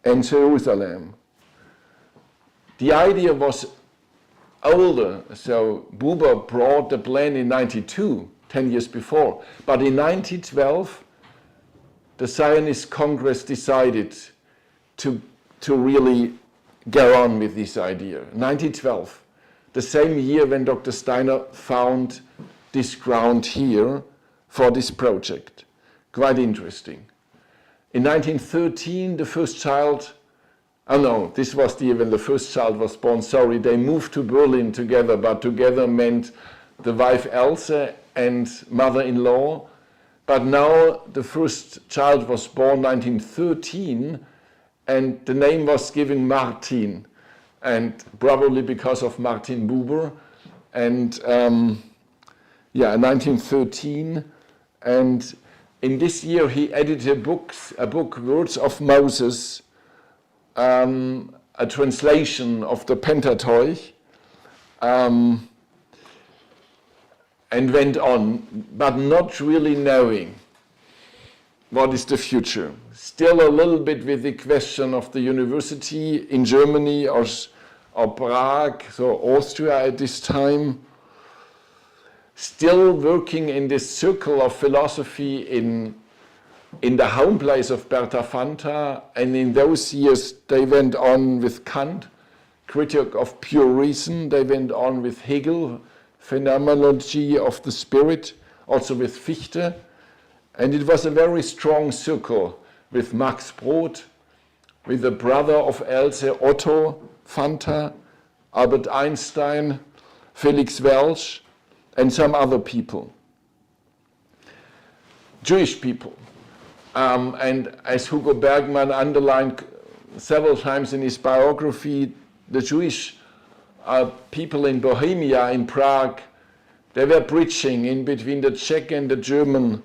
in Jerusalem. The idea was older, so Buber brought the plan in 1992, 10 years before. But in 1912, the Zionist Congress decided to really go on with this idea. 1912, the same year when Dr. Steiner found this ground here for this project. Quite interesting. In 1913, the first child, this was the year when the first child was born, sorry, they moved to Berlin together, but together meant the wife Elsa and mother-in-law. But now the first child was born 1913, and the name was given Martin, and probably because of Martin Buber. And 1913, and in this year he edited a book, Words of Moses, a translation of the Pentateuch, and went on, but not really knowing what is the future. Still a little bit with the question of the university in Germany or Prague, so Austria at this time. Still working in this circle of philosophy in the home place of Berta Fanta, and in those years they went on with Kant, critic of pure reason. They went on with Hegel, phenomenology of the spirit, also with Fichte. And it was a very strong circle with Max Brod, with the brother of Else, Otto Fanta, Albert Einstein, Felix Welch, and some other people. Jewish people. And as Hugo Bergmann underlined several times in his biography, the Jewish people in Bohemia, in Prague, they were bridging in between the Czech and the German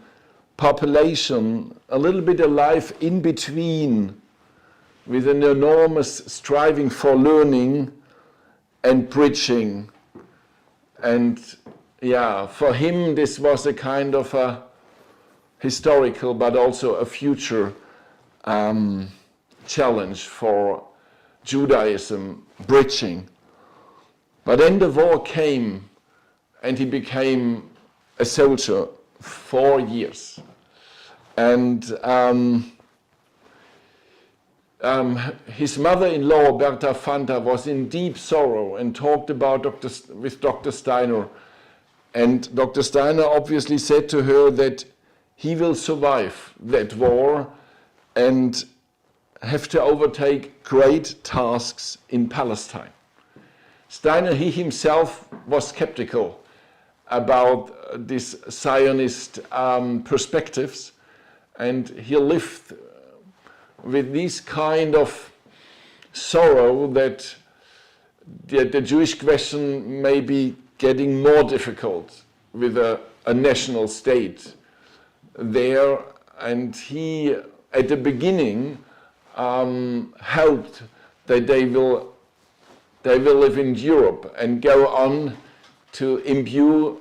population, a little bit alive in between, with an enormous striving for learning and bridging. And yeah, for him this was a kind of a historical but also a future challenge for Judaism, bridging. But then the war came and he became a soldier 4 years. And his mother-in-law, Berta Fanta, was in deep sorrow and talked about with Dr. Steiner. And Dr. Steiner obviously said to her that he will survive that war and have to overtake great tasks in Palestine. Steiner, he himself was skeptical about these Zionist perspectives, and he lived with this kind of sorrow that the Jewish question may be getting more difficult with a national state there. And he, at the beginning, hoped that they will live in Europe and go on to imbue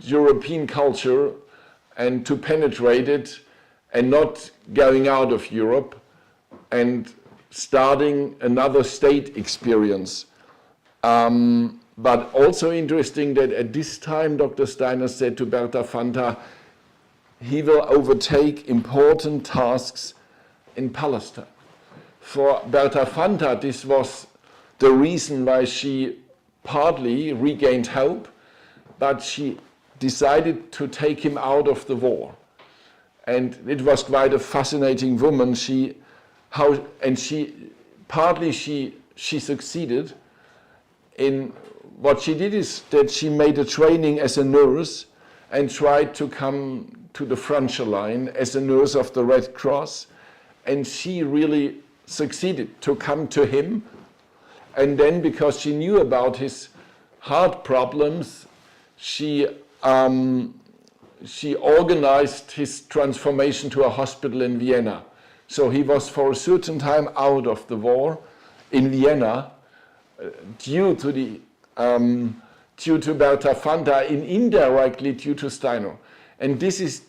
European culture and to penetrate it, and not going out of Europe and starting another state experience. But also interesting that at this time Dr. Steiner said to Berta Fanta, he will overtake important tasks in Palestine. For Berta Fanta, this was the reason why she partly regained hope, but she decided to take him out of the war. And it was quite a fascinating woman. She succeeded. In what she did is that she made a training as a nurse and tried to come to the frontier line as a nurse of the Red Cross. And she really succeeded to come to him. And then, because she knew about his heart problems, she organized his transformation to a hospital in Vienna. So he was for a certain time out of the war in Vienna due to Berta Fanta, and indirectly due to Steiner. And this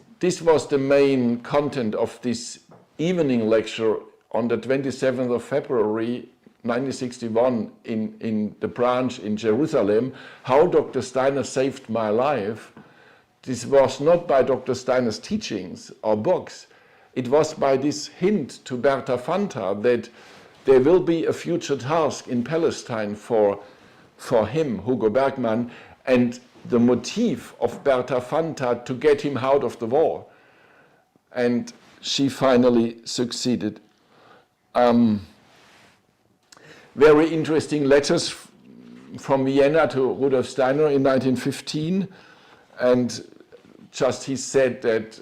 was the main content of this evening lecture on the 27th of February 1961 in the branch in Jerusalem, how Dr. Steiner saved my life. This was not by Dr. Steiner's teachings or books. It was by this hint to Berta Fanta that there will be a future task in Palestine for him, Hugo Bergmann, and the motive of Berta Fanta to get him out of the war. And she finally succeeded. Very interesting letters from Vienna to Rudolf Steiner in 1915, and just he said that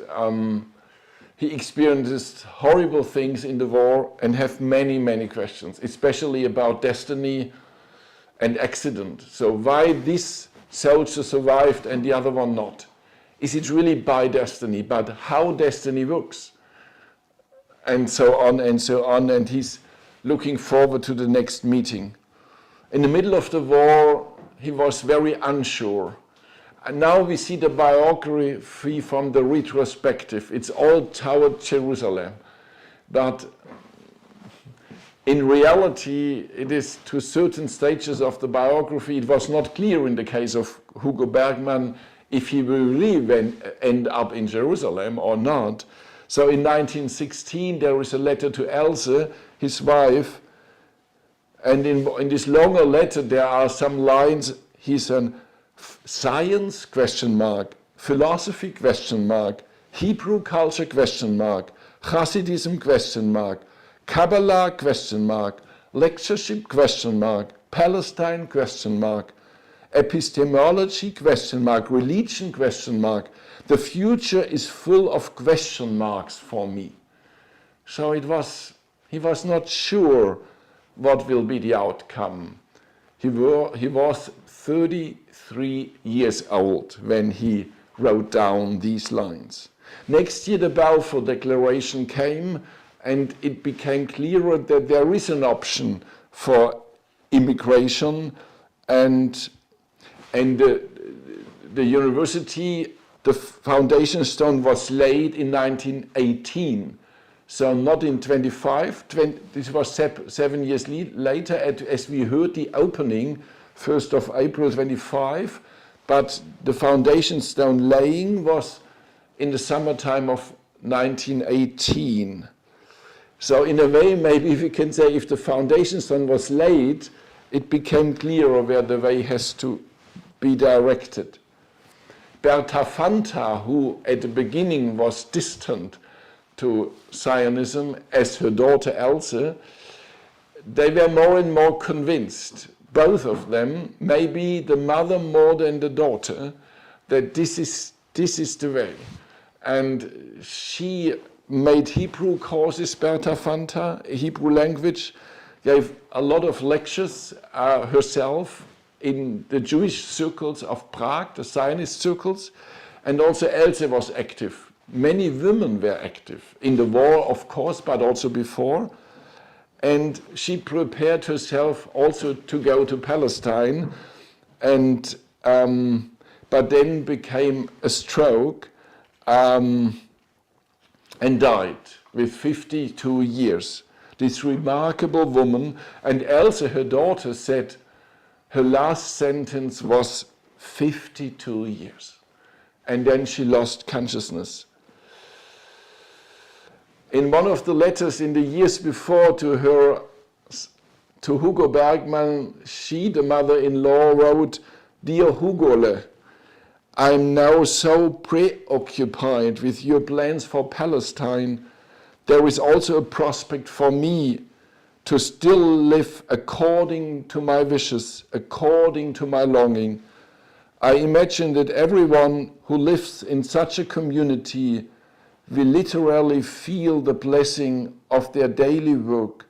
he experienced horrible things in the war and have many, many questions, especially about destiny and accident. So why this soldier survived and the other one not? is it really by destiny, but how destiny works, and so on and so on, and he's looking forward to the next meeting. In the middle of the war, he was very unsure. And now we see the biography from the retrospective. It's all toward Jerusalem. But in reality, it is to certain stages of the biography, it was not clear in the case of Hugo Bergmann if he will really end up in Jerusalem or not. So in 1916, there is a letter to Else, his wife, and in this longer letter, there are some lines. He's an science, question mark, philosophy, question mark, Hebrew culture, question mark, Hasidism, question mark, Kabbalah, question mark, lectureship, question mark, Palestine, question mark, epistemology, question mark, religion, question mark. The future is full of question marks for me. So he was not sure what will be the outcome. He was 33 years old when he wrote down these lines. Next year, the Balfour Declaration came, and it became clearer that there is an option for immigration, and the university, the foundation stone was laid in 1918. So not in 25, this was 7 years later, as we heard the opening, 1st of April 25, but the foundation stone laying was in the summertime of 1918. So in a way, maybe we can say if the foundation stone was laid, it became clearer where the way has to be directed. Berta Fanta, who at the beginning was distant to Zionism, as her daughter Else, they were more and more convinced, both of them, maybe the mother more than the daughter, that this is the way. And she made Hebrew courses, Berta Fanta, Hebrew language, gave a lot of lectures herself in the Jewish circles of Prague, the Zionist circles, and also Else was active. Many women were active in the war, of course, but also before. And she prepared herself also to go to Palestine, and but then became a stroke and died with 52 years. This remarkable woman, and Else, her daughter, said her last sentence was 52 years. And then she lost consciousness. In one of the letters in the years before to Hugo Bergmann, she, the mother-in-law, wrote, "Dear Hugole, I am now so preoccupied with your plans for Palestine. There is also a prospect for me to still live according to my wishes, according to my longing. I imagine that everyone who lives in such a community will literally feel the blessing of their daily work,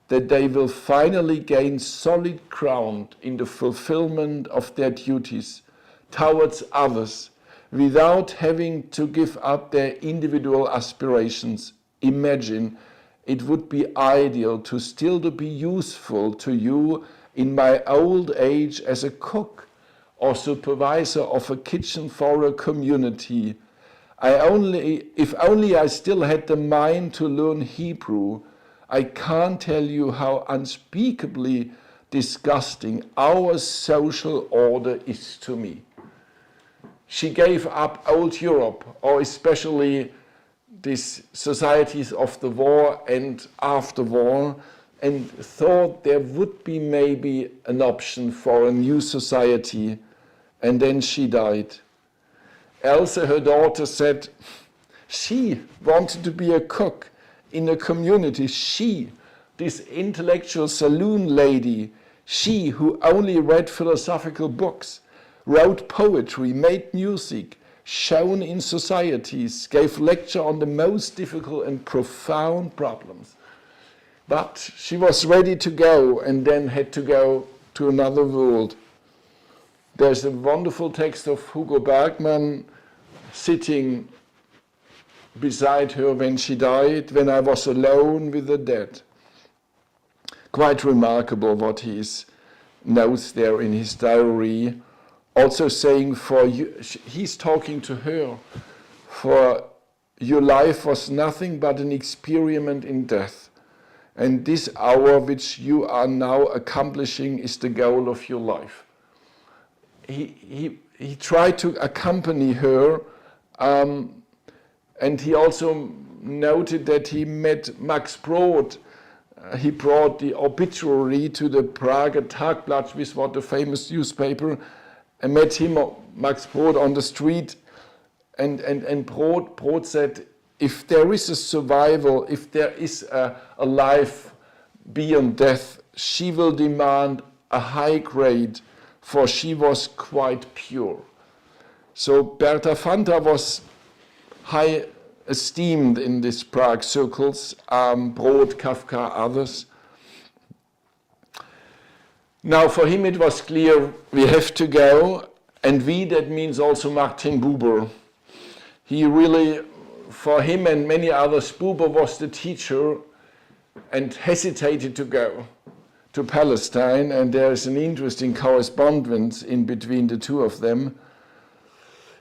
that they will finally gain solid ground in the fulfillment of their duties towards others without having to give up their individual aspirations. Imagine, it would be ideal to still to be useful to you in my old age as a cook or supervisor of a kitchen for a community. If only I still had the mind to learn Hebrew. I can't tell you how unspeakably disgusting our social order is to me." She gave up old Europe, or especially these societies of the war and after war, and thought there would be maybe an option for a new society, and then she died. Else, her daughter, said she wanted to be a cook in a community. She, this intellectual saloon lady, she who only read philosophical books, wrote poetry, made music, shone in societies, gave lecture on the most difficult and profound problems. But she was ready to go and then had to go to another world. There's a wonderful text of Hugo Bergmann sitting beside her when she died, when I was alone with the dead. Quite remarkable what he knows there in his diary. Also saying, for you, he's talking to her, for your life was nothing but an experiment in death. And this hour which you are now accomplishing is the goal of your life. He tried to accompany her, and he also noted that he met Max Brod. He brought the obituary to the Prager Tagblatt, which was the famous newspaper, and met him, Max Brod, on the street. And Brod said, if there is a survival, if there is a life beyond death, she will demand a high grade, for she was quite pure. So Berta Fanta was high esteemed in these Prague circles, Brod, Kafka, others. Now for him it was clear, we have to go, and we, that means also Martin Buber. He really, for him and many others, Buber was the teacher and hesitated to go to Palestine, and there is an interesting correspondence in between the two of them.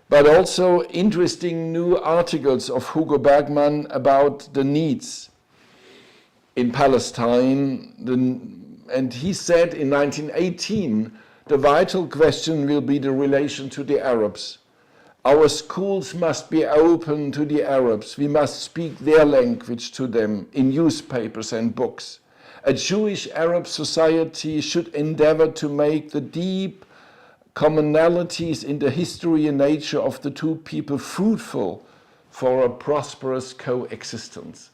But also interesting new articles of Hugo Bergmann about the needs in Palestine. And he said in 1918, the vital question will be the relation to the Arabs. Our schools must be open to the Arabs. We must speak their language to them in newspapers and books. A Jewish-Arab society should endeavor to make the deep commonalities in the history and nature of the two people fruitful for a prosperous coexistence.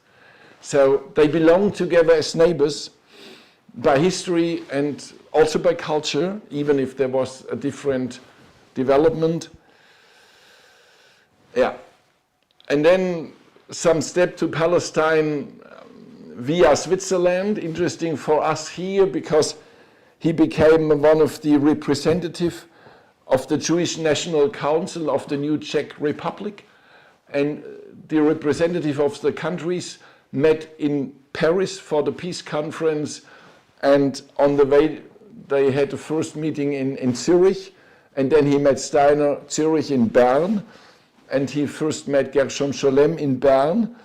So they belong together as neighbors by history and also by culture, even if there was a different development. Yeah. And then some step to Palestine via Switzerland, interesting for us here because he became one of the representatives of the Jewish National Council of the new Czech Republic, and the representative of the countries met in Paris for the peace conference, and on the way they had the first meeting in Zurich, and then he met Steiner, Zurich in Bern, and he first met Gershom Scholem in Bern.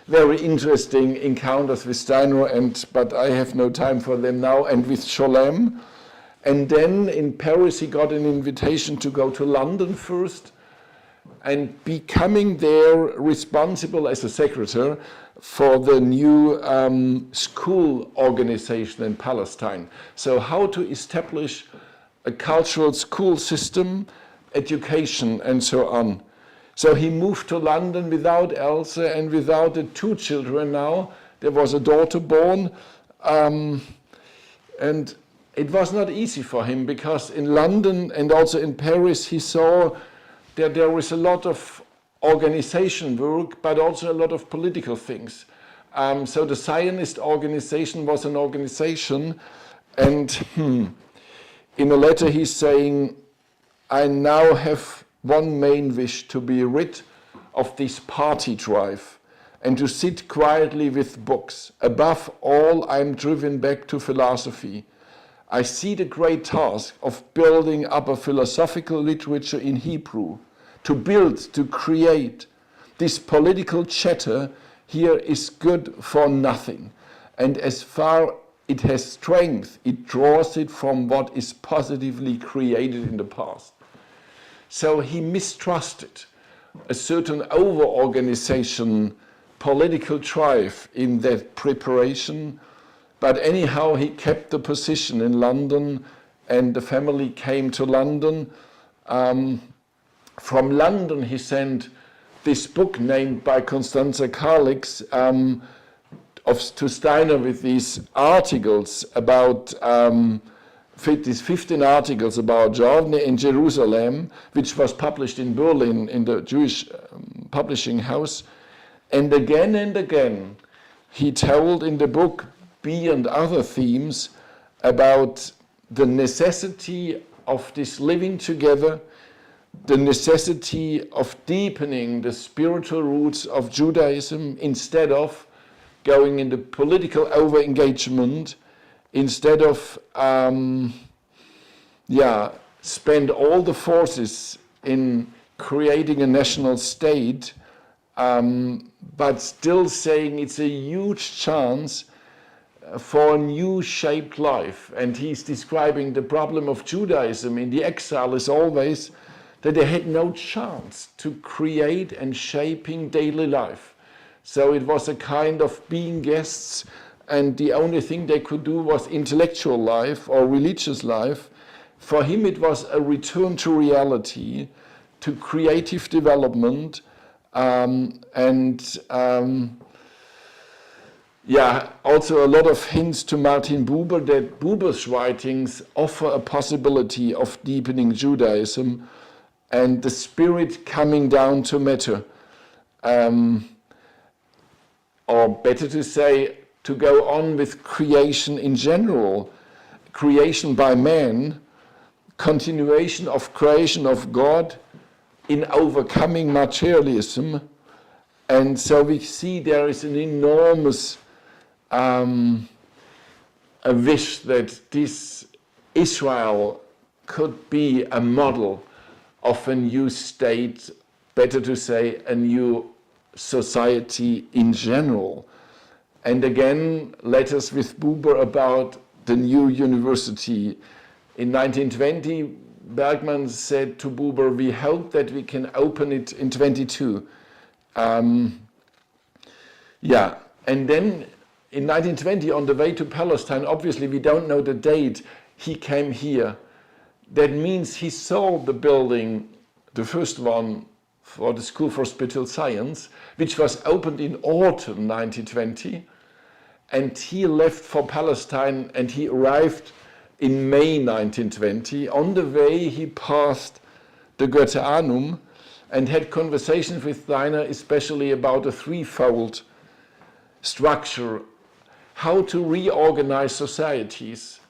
Very interesting encounters with Steiner, but I have no time for them now, and with Scholem. And then in Paris he got an invitation to go to London first, and becoming there responsible as a secretary for the new school organization in Palestine. So how to establish a cultural school system, education, and so on. So he moved to London without Elsa and without the two children now. There was a daughter born, and it was not easy for him because in London and also in Paris he saw that there was a lot of organization work, but also a lot of political things. So the Zionist organization was an organization, and in a letter he's saying, I now have one main wish, to be rid of this party drive and to sit quietly with books. Above all, I'm driven back to philosophy. I see the great task of building up a philosophical literature in Hebrew, to build, to create. This political chatter here is good for nothing, and as far it has strength, it draws it from what is positively created in the past. So he mistrusted a certain over-organization, political drive in that preparation, but anyhow he kept the position in London, and the family came to London. From London he sent this book named by Constanza Kaliks to Steiner with these articles about these 15 articles about Jordan in Jerusalem, which was published in Berlin in the Jewish publishing house. And again, he told in the book, beyond other themes, about the necessity of this living together, the necessity of deepening the spiritual roots of Judaism instead of going into political over-engagement, instead of spend all the forces in creating a national state, but still saying it's a huge chance for a new shaped life. And he's describing the problem of Judaism in the exile is always that they had no chance to create and shaping daily life. So it was a kind of being guests, and the only thing they could do was intellectual life or religious life. For him it was a return to reality, to creative development, also a lot of hints to Martin Buber that Buber's writings offer a possibility of deepening Judaism and the spirit coming down to matter. Or better to say, to go on with creation in general, creation by man, continuation of creation of God in overcoming materialism. And so we see there is an enormous a wish that this Israel could be a model of a new state, better to say a new society in general. And again, letters with Buber about the new university. In 1920, Bergmann said to Buber, we hope that we can open it in 22. And then in 1920, on the way to Palestine, obviously we don't know the date, he came here. That means he saw the building, the first one for the School for Spiritual Science, which was opened in autumn 1920. And he left for Palestine and he arrived in May 1920. On the way, he passed the Goetheanum and had conversations with Steiner, especially about a threefold structure, how to reorganize societies,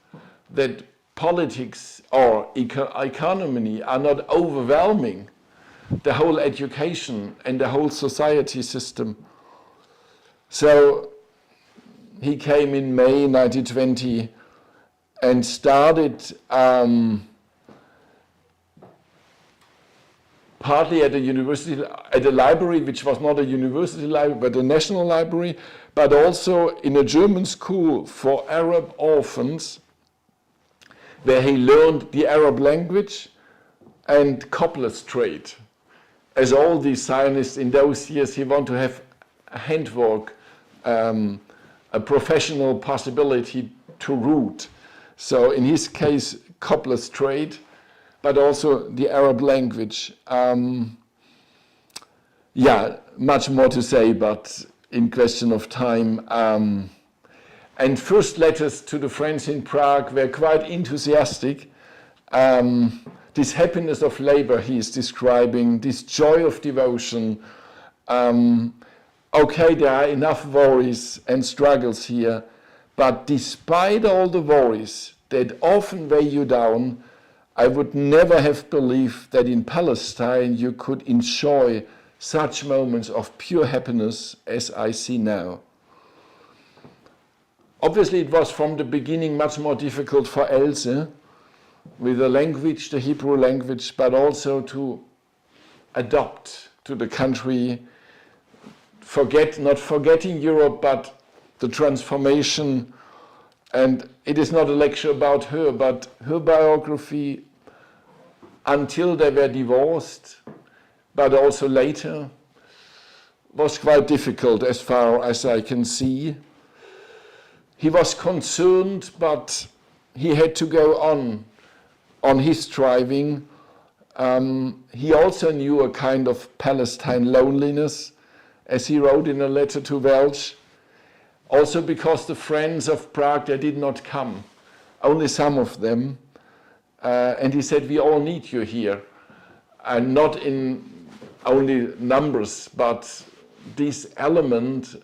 that politics or economy are not overwhelming the whole education and the whole society system. So he came in May 1920 and started partly at a university, at a library, which was not a university library, but a national library, but also in a German school for Arab orphans, where he learned the Arab language and cobbler's trade. As all these Zionists in those years, he wanted to have a handwork, a professional possibility to root. So in his case, cobbler's trade, but also the Arab language. Much more to say, but in question of time. And first letters to the friends in Prague were quite enthusiastic. This happiness of labor he is describing, this joy of devotion. Okay, there are enough worries and struggles here, but despite all the worries that often weigh you down, I would never have believed that in Palestine you could enjoy such moments of pure happiness as I see now. Obviously, it was from the beginning much more difficult for Else with the language, the Hebrew language, but also to adopt to the country, not forgetting Europe, but the transformation. And it is not a lecture about her, but her biography until they were divorced, but also later, was quite difficult as far as I can see. He was concerned, but he had to go on his striving. He also knew a kind of Palestine loneliness, as he wrote in a letter to Welch. Also because the friends of Prague, they did not come, only some of them. And he said, we all need you here. And not in only numbers, but this element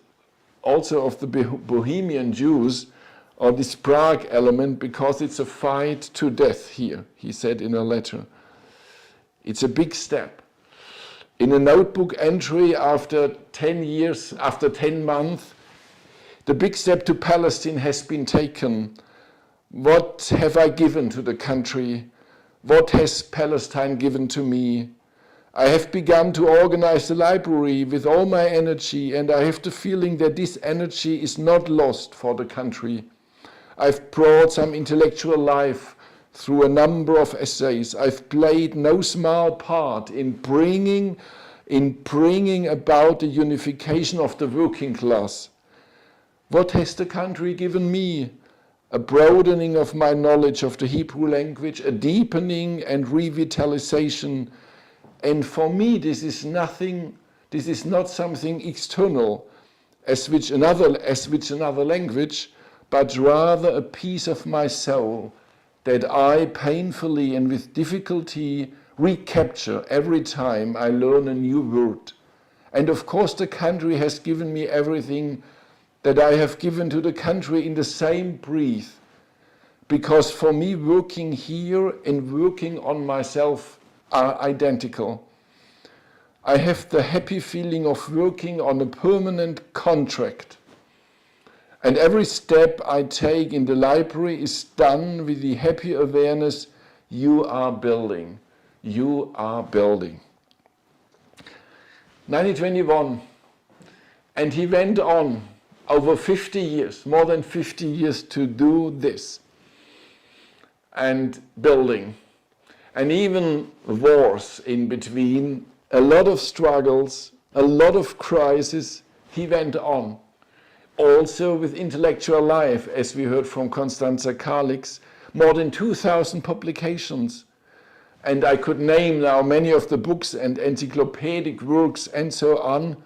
also of the Bohemian Jews, or this Prague element, because it's a fight to death here, he said in a letter. It's a big step. In a notebook entry after 10 years, after 10 months, the big step to Palestine has been taken. What have I given to the country? What has Palestine given to me? I have begun to organize the library with all my energy, and I have the feeling that this energy is not lost for the country. I've brought some intellectual life through a number of essays. I've played no small part in bringing about the unification of the working class. What has the country given me? A broadening of my knowledge of the Hebrew language, a deepening and revitalization. And for me, this is not something external, as which another language, but rather a piece of my soul that I painfully and with difficulty recapture every time I learn a new word. And of course, the country has given me everything that I have given to the country in the same breath. Because for me, working here and working on myself are identical. I have the happy feeling of working on a permanent contract. And every step I take in the library is done with the happy awareness, you are building. You are building. 1921, and he went on over 50 years, more than 50 years to do this. And building. And even wars in between, a lot of struggles, a lot of crises, he went on. Also with intellectual life, as we heard from Constanza Kaliks, more than 2,000 publications. And I could name now many of the books and encyclopedic works and so on.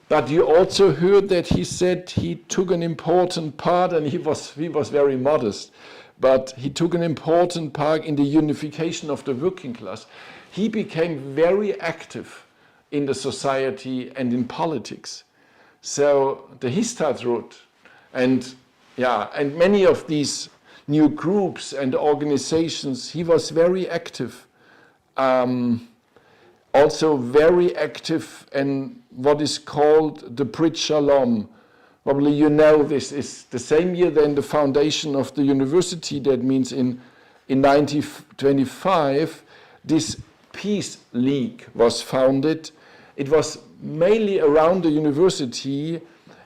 But you also heard that he said he took an important part, and he was very modest, but he took an important part in the unification of the working class. He became very active in the society and in politics. So the Histadrut and many of these new groups and organizations, he was very active. Also very active in what is called the Brit Shalom. Probably you know this is the same year than the foundation of the university. That means in 1925, this Peace League was founded. It was mainly around the university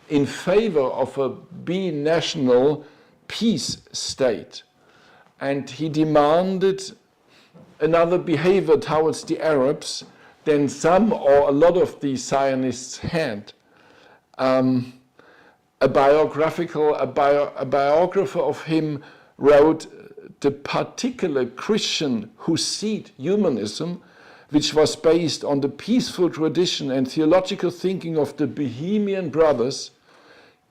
in favor of a binational peace state. And he demanded another behavior towards the Arabs than some or a lot of the Zionists had. A biographer of him wrote the particular Christian Hussite humanism, which was based on the peaceful tradition and theological thinking of the Bohemian brothers,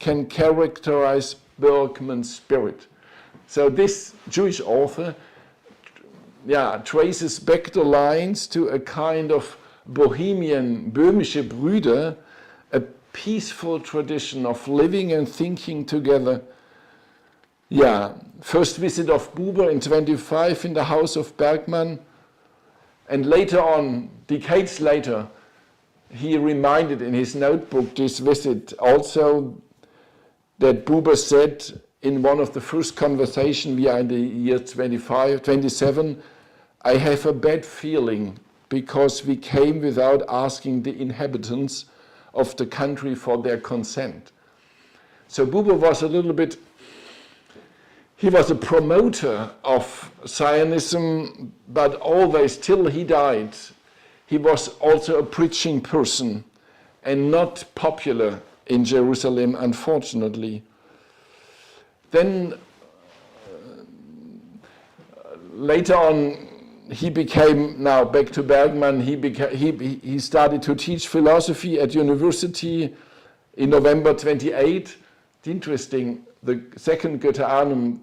can characterize Bergmann's spirit. So this Jewish author traces back the lines to a kind of Bohemian, böhmische Brüder, a peaceful tradition of living and thinking together. First visit of Buber in 25 in the house of Bergmann, and later on, decades later, he reminded in his notebook this visit also that Buber said in one of the first conversations, we are in the year 27, I have a bad feeling because we came without asking the inhabitants of the country for their consent. So Buber was he was a promoter of Zionism, but always till he died, he was also a preaching person and not popular in Jerusalem, unfortunately. Then later on, he became, now back to Bergmann, he started to teach philosophy at university in November 28. It's interesting, the second Goetheanum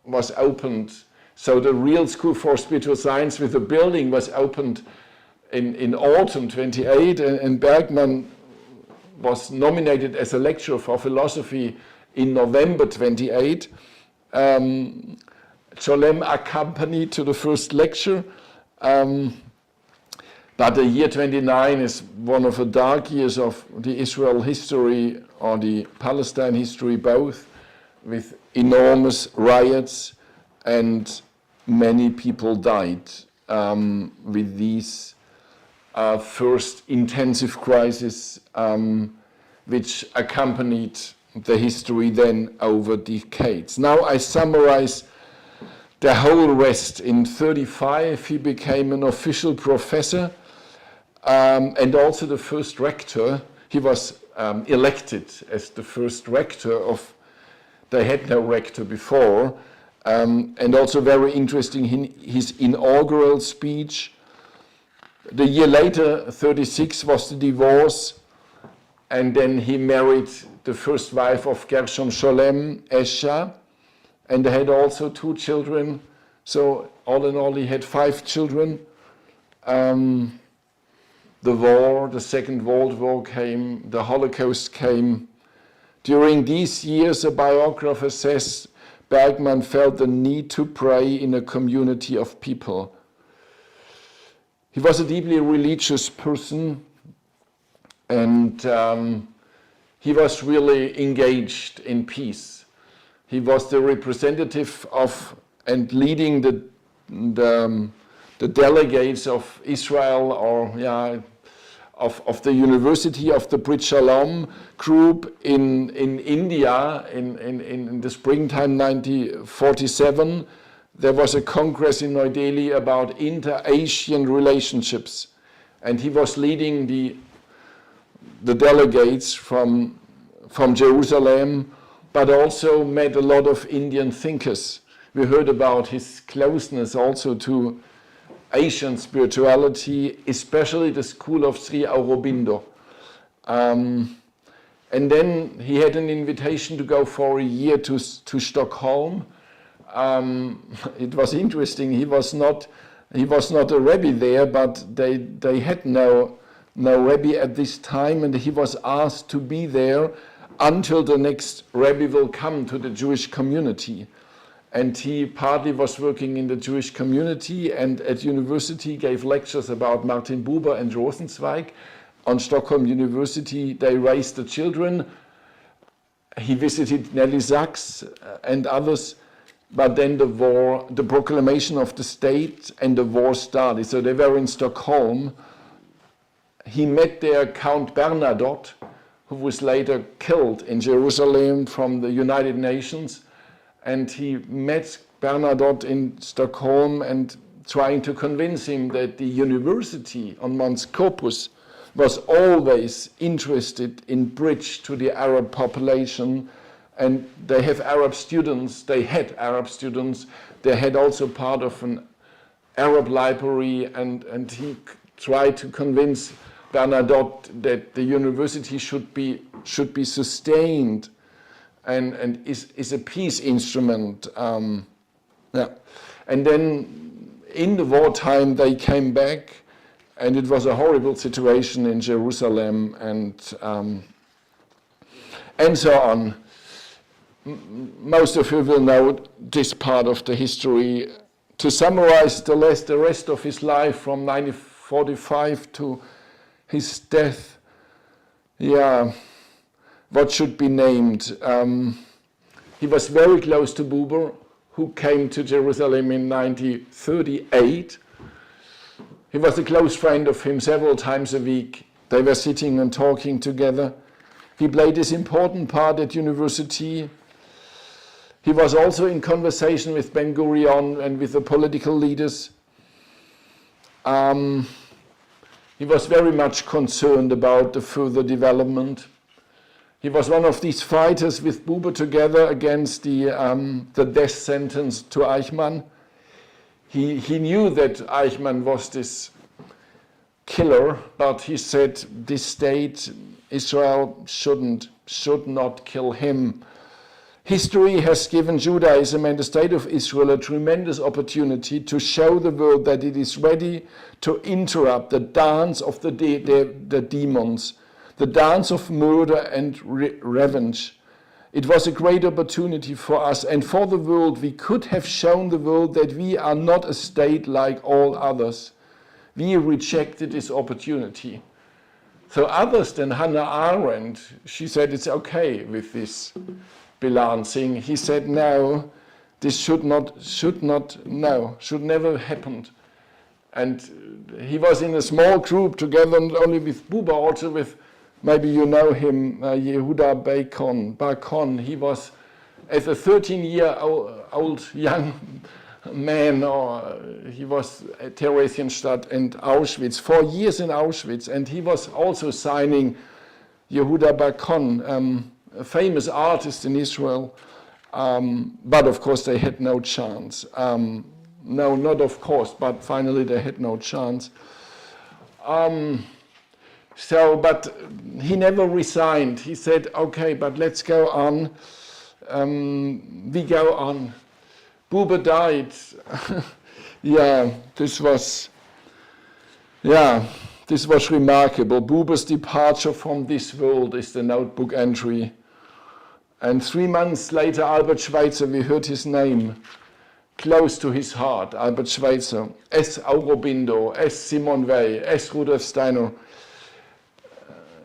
was opened, so the real School for Spiritual Science with the building was opened in autumn 28, and Bergmann was nominated as a lecturer for philosophy in November 28. Cholem accompanied to the first lecture. But the year 29 is one of the dark years of the Israel history or the Palestine history both, with enormous riots and many people died with these first intensive crises which accompanied the history then over decades. Now I summarize the whole rest. In 35 he became an official professor and also the first rector. He was elected as the first rector of, they had no rector before, and also very interesting his inaugural speech. The year later, 36, was the divorce, and then he married the first wife of Gershom Scholem, Esha, and they had also 2 children. So all in all, he had 5 children. The war, the Second World War came, the Holocaust came. During these years, a biographer says, Bergmann felt the need to pray in a community of people. He was a deeply religious person, and he was really engaged in peace. He was the representative of and leading the delegates of Israel, or of the University of the Brit Shalom group in India in the springtime 1947. There was a congress in New Delhi about inter-Asian relationships, and he was leading the delegates from Jerusalem, but also met a lot of Indian thinkers. We heard about his closeness also to Asian spirituality, especially the school of Sri Aurobindo. And then he had an invitation to go for a year to Stockholm. It was interesting. He was not a Rebbe there, but they had no Rebbe at this time, and he was asked to be there until the next Rebbe will come to the Jewish community. And he partly was working in the Jewish community, and at university gave lectures about Martin Buber and Rosenzweig. On Stockholm University, they raised the children. He visited Nelly Sachs and others, but then the war, the proclamation of the state and the war started. So they were in Stockholm. He met there Count Bernadotte, who was later killed in Jerusalem from the United Nations. And he met Bernadotte in Stockholm and trying to convince him that the university on Mons Corpus was always interested in bridge to the Arab population. And they have Arab students, they had Arab students, they had also part of an Arab library, and he tried to convince Bernadotte that the university should be sustained and is a peace instrument. And then in the wartime they came back, and it was a horrible situation in Jerusalem, and so on. Most of you will know this part of the history. To summarize the rest of his life from 1945 to his death, what should be named? He was very close to Buber, who came to Jerusalem in 1938. He was a close friend of him several times a week. They were sitting and talking together. He played this important part at university. He was also in conversation with Ben Gurion and with the political leaders. He was very much concerned about the further development. He was one of these fighters with Buber together against the death sentence to Eichmann. He knew that Eichmann was this killer, but he said this state, Israel, should not kill him. History has given Judaism and the state of Israel a tremendous opportunity to show the world that it is ready to interrupt the dance of the demons, the dance of murder and revenge. It was a great opportunity for us and for the world. We could have shown the world that we are not a state like all others. We rejected this opportunity. So others than Hannah Arendt, she said it's okay with this balancing. He said no, this should never happen. And he was in a small group together, not only with Buber, also with, maybe you know him, Yehuda Bergmann. He was, as a 13-year-old young man, or he was at Theresienstadt and Auschwitz, 4 years in Auschwitz, and he was also signing Yehuda Bergmann, a famous artist in Israel, but of course they had no chance. No, not of course, but finally they had no chance. But he never resigned. He said, okay, but let's go on. We go on. Buber died. This was remarkable. Buber's departure from this world is the notebook entry. And 3 months later, Albert Schweitzer, we heard his name, close to his heart, Albert Schweitzer, as Aurobindo, as Simone Weil, as Rudolf Steiner.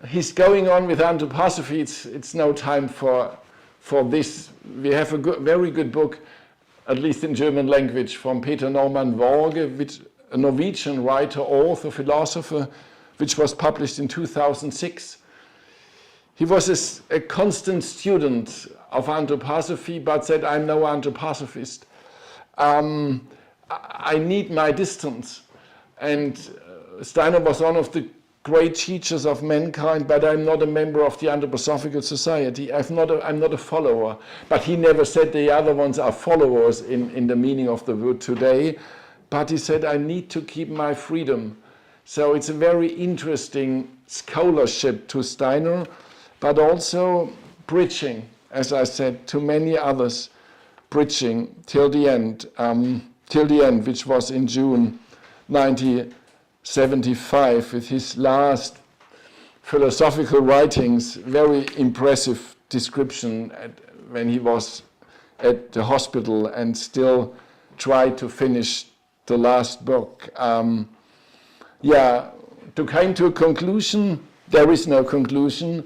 He's going on with anthroposophy. It's no time for this. We have a very good book, at least in German language, from Peter Norman Worge, which a Norwegian writer, author, philosopher, which was published in 2006. He was a constant student of anthroposophy, but said, I'm no anthroposophist. I need my distance. And Steiner was one of the great teachers of mankind, but I'm not a member of the Anthroposophical Society. I'm not a follower. But he never said the other ones are followers in the meaning of the word today. But he said, I need to keep my freedom. So it's a very interesting scholarship to Steiner, but also preaching, as I said, to many others, preaching till the end, which was in June 1975, with his last philosophical writings, very impressive description when he was at the hospital and still tried to finish the last book. To come to a conclusion, there is no conclusion.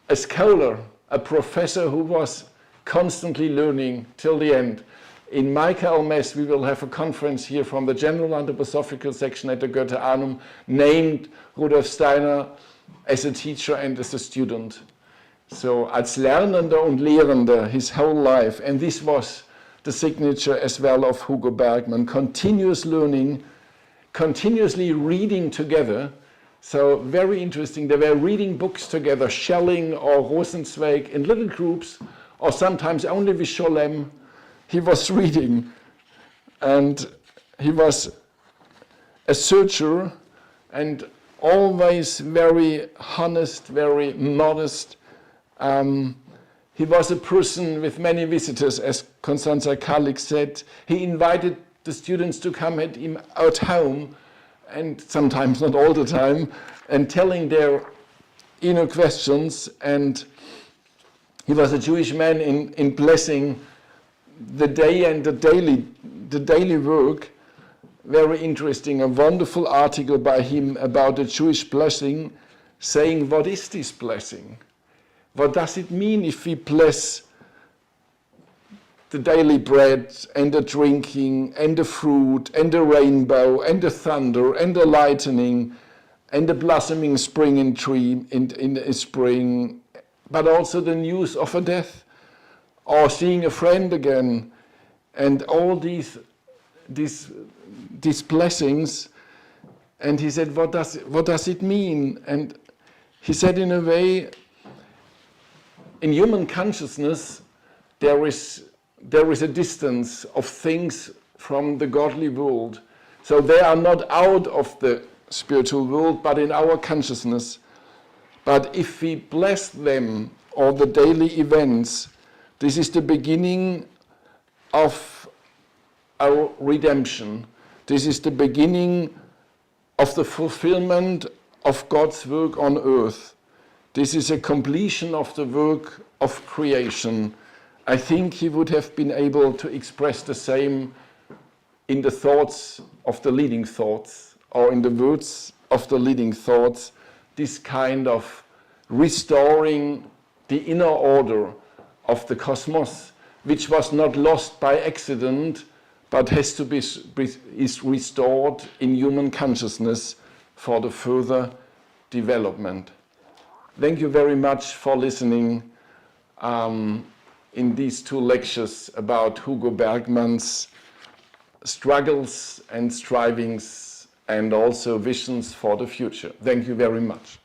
A scholar, a professor who was constantly learning till the end. In Michaelmas, we will have a conference here from the General Anthroposophical section at the Goetheanum, named Rudolf Steiner as a teacher and as a student. So als Lernender und Lehrender his whole life. And this was the signature as well of Hugo Bergmann. Continuous learning, continuously reading together. So very interesting. They were reading books together, Schelling or Rosenzweig, in little groups, or sometimes only with Scholem. He was reading, and he was a searcher, and always very honest, very modest. He was a person with many visitors, as Constanza Kaliks said. He invited the students to come at him at home, and sometimes not all the time, and telling their inner questions. And he was a Jewish man in blessing the day and the daily work. Very interesting, a wonderful article by him about the Jewish blessing, saying, what is this blessing? What does it mean if we bless the daily bread and the drinking and the fruit and the rainbow and the thunder and the lightning and the blossoming spring in spring, but also the news of a death or seeing a friend again, and all these blessings. And he said, what does it mean? And he said, in a way, in human consciousness, there is a distance of things from the godly world. So they are not out of the spiritual world, but in our consciousness. But if we bless them, or the daily events, this is the beginning of our redemption. This is the beginning of the fulfillment of God's work on earth. This is a completion of the work of creation. I think he would have been able to express the same in the thoughts of the leading thoughts, or in the words of the leading thoughts, this kind of restoring the inner order of the cosmos, which was not lost by accident, but has to be is restored in human consciousness for the further development. Thank you very much for listening in these two lectures about Hugo Bergmann's struggles and strivings and also visions for the future. Thank you very much.